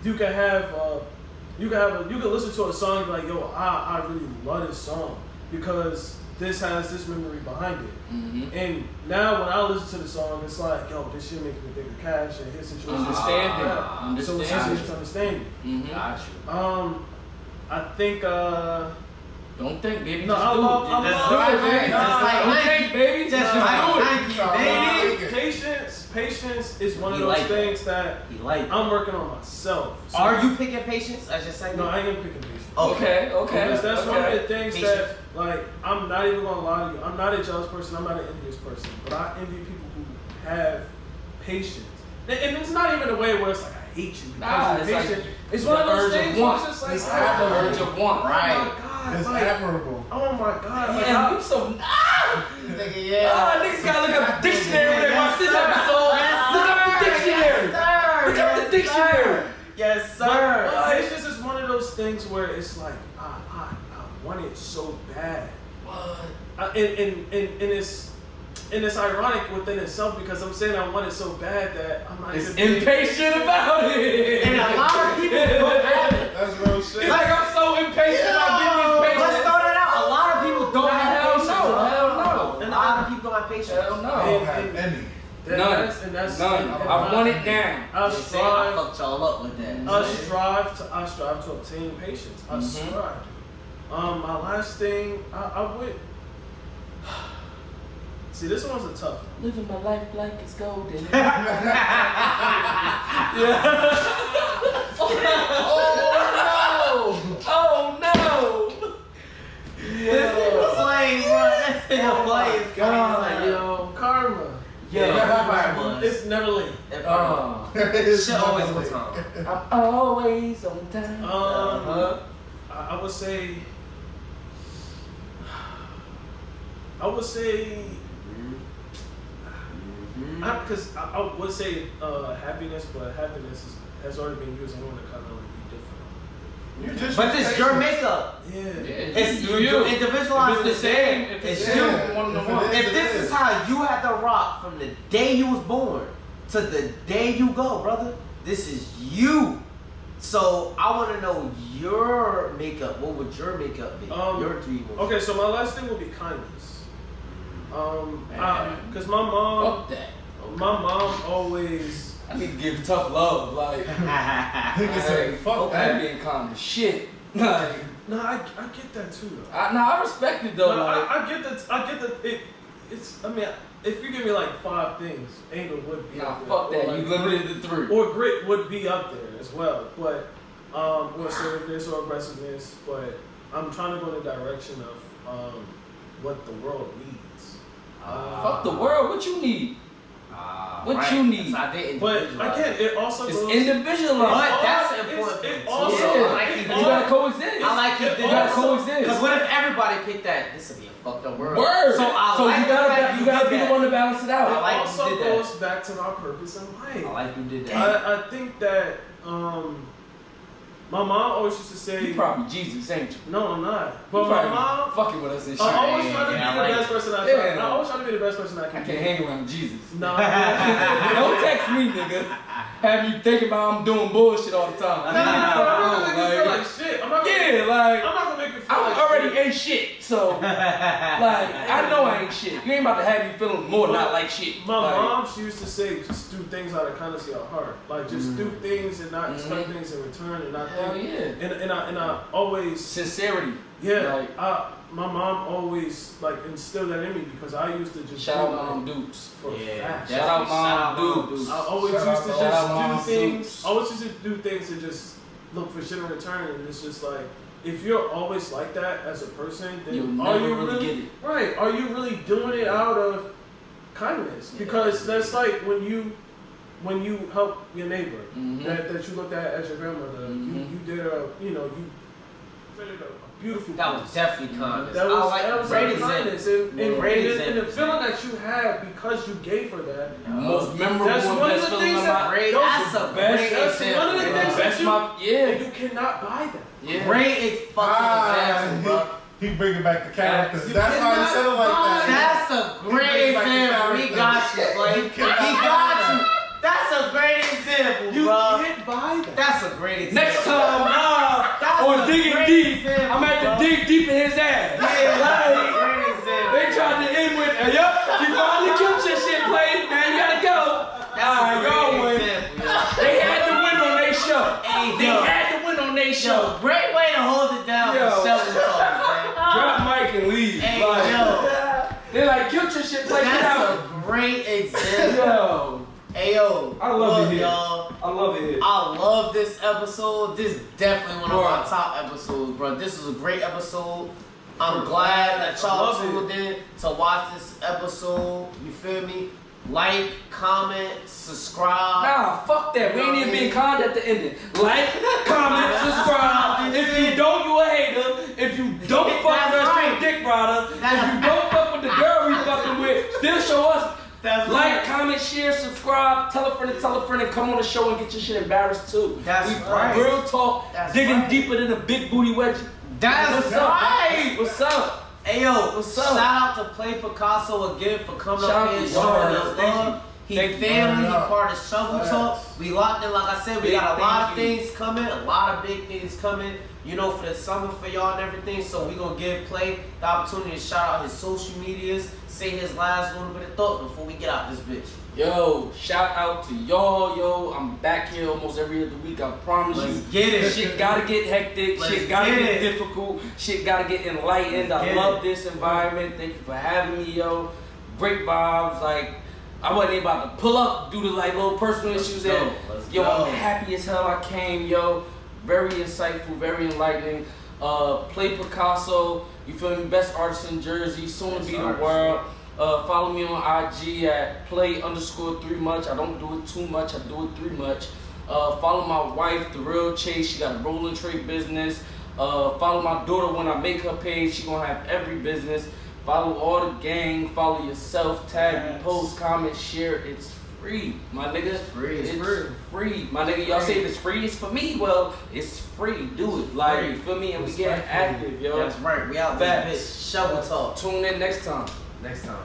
you can listen to a song and be like, yo, I really love this song because this has this memory behind it. And now when I listen to the song, it's like, yo, this shit makes me think of Cash and his situation. Understand it. So it's easier to understand it. Got you. I think Don't think, baby. No, Just I do love- it. I Just love- do it, Just baby. like Don't Nike. think, baby. Just like Nike, baby. Patience is one of He those like things that He like. I'm working on myself. So- Are you picking patience as your segment? No, I ain't picking patience. Okay. Because that's one of the things Patience. that, like, I'm not even gonna lie to you. I'm not a jealous person. I'm not an envious person. But I envy people who have patience. And it's not even a way where it's like I hate you because Nah, you're it's like patient. It's one of the those urge of things where want. it's just like, It's oh, admirable. Urge of want. Right. Oh my God. It's like, admirable. oh my God. Like, Yeah, you so. Nigga, yeah. Niggas gotta look up the dictionary when they watch this episode. Look up the dictionary. Look up the dictionary. Yes, But, sir. it's one of those things where it's like I want it so bad. And it's ironic within itself because I'm saying I want it so bad that I'm not It's even being- impatient about it. And a lot of people don't have it. That's real shit. Like I'm so impatient about getting these Let's patience. start it out. A lot of people don't have Hell patience. no. Hell A no. lot of people don't have patience. Hell I no. don't have any. That's None. I want it down. I They say I strive. fucked y'all up with that. I strive to obtain patience. I strive. My last thing, I would. See, this one's a tough one. Living my life like it's golden. Oh no! This nigga playing, bro. This nigga playing. God, yo, karma. It's never late. It's Shit always not on late. time. I'm always on time. I would say. Because I would say happiness, but happiness has already been used. I want to kind of like be different. You just But this your makeup. Yeah. It's do you you. individualize If it's the this same, thing. if It's it's you. one to one. If this is how you had to rock from the day you was born to the day you go, brother, this is you. So I want to know your makeup. What would your makeup be? Your 3 emotions. Okay, so my last thing will be kindness. Because my Fuck that. mom always. I need to give tough love. Like, Nigga said, fuck that that. being calm as shit. Like, No, I get that too. Though. I respect it though. No, Like, I get that. It's. I mean, if you give me like 5 things, anger would be. nah, up there. fuck that. Or, You like, limited to 3. Or grit would be up there as well, but or assertiveness or aggressiveness. But I'm trying to go in the direction of what the world needs. Fuck the world. What you need? What you need? So I did But individualize again, it. it also It's goes. individualized. But that's an It's- important it thing, too. also- Yeah, I like you it. gotta coexist. I like it. You gotta coexist. Because what if everybody picked that? This would be a fucked up world. Word. So I so like you the fact gotta you be did the that. one to balance it out. I like it you also did that. goes back to my purpose in life. I like you did that. I think that my mom always used to say, You probably Jesus, ain't you? no, I'm not. You But my probably mom, fucking with us and shit. I always try to be Yeah, I the like best person I Yeah. can. I always try to be the best person I I can can't be. hang around Jesus. No. Don't text me, nigga. have me thinking about I'm doing bullshit all the time. I'm not gonna make you feel like shit. I'm not gonna make you feel like I already ain't shit, so like I know I ain't shit. You ain't about to have me feeling more not like shit. My mom, she used to say, just do things out of kindness of your heart. Like just do things and not expect things in return, and not think. And I always sincerity. Yeah, like, my mom always like instilled that in me because I used to just shout out Mom Dukes. Shout out Mom Dukes. I always used to just do things. I always used to do things and just look for shit in return, and it's just like if you're always like that as a person, then are you really get it? Right? Are you really doing it out of kindness? Because that's like when you help your neighbor that you looked at as your grandmother. You did you fitted a beautiful. That was definitely kindness. That was great kindness, and the feeling that you had because you gave her that. Most memorable. That's one of the things that's a great example. One of the things that you cannot buy that. Yeah. Great fucking example, bro. He bringing back the characters. That's why he said it like that. That's a great example. We got you, Blake. He got you. That's a great example, bro. You can't buy that. That's a great example. Next time, on digging deep, I'm at to dig deep in his ass. Yeah, that's a great example. They tried to end with, yup, you finally killed your shit, Blade. Now you gotta go. That's a great example. They had to win on their show. They had to win on their show. Great way to hold it down for Shelby Talk, man. Drop mic and leave. Hey, like, yo. They like, killed your shit, Blade. That's a great example. Yo. Hey yo, I love it here. Y'all. I love it here. I love this episode. This is definitely one of my top episodes, bro. This is a great episode. I'm glad that y'all tuned in to watch this episode. You feel me? Like, comment, subscribe. Nah, fuck that. We ain't even being kind at the ending. Like, comment, subscribe. If you don't, you a hater. If you don't fuck with us, you a dick rider. If you don't fuck with the girl we fucking with, still show us. Like, comment, share, subscribe, tell a friend, and come on the show and get your shit embarrassed too. That's right. Real talk, digging deeper than a big booty wedgie. That's right. What's up? Hey yo, what's up? Shout out to Play Picasso again for coming up here and showing us love. He family, he part of Shovel Talk. We locked in, like I said, we got a lot of things coming, a lot of big things coming, you know, for the summer for y'all and everything. So we gonna give Play the opportunity to shout out his social medias, say his last little bit of thought before we get out this bitch. Yo, shout out to y'all, yo. I'm back here almost every other week, I promise you. Get it. Shit gotta get hectic, shit gotta get difficult, shit gotta get enlightened. I love this environment. Thank you for having me, yo. Great vibes, like, I wasn't even about to pull up due to like little personal issues there. Yo, I'm happy as hell I came, yo. Very insightful, very enlightening. Play Picasso, you feel me? Best artist in Jersey, soon to be the world. Follow me on IG at play_3much. I don't do it too much, I do it 3 much. Follow my wife, The Real Chase. She got a rolling trade business. Follow my daughter when I make her page. She gonna have every business. Follow all the gang. Follow yourself. Tag, post, comment, share. It's free, my nigga. It's free, my nigga. Y'all say if it's free, it's for me. Well, it's free. Do it, like you feel me? And we get active, yo. That's right. We out this bitch. Shovel Talk. Tune in next time. Next time.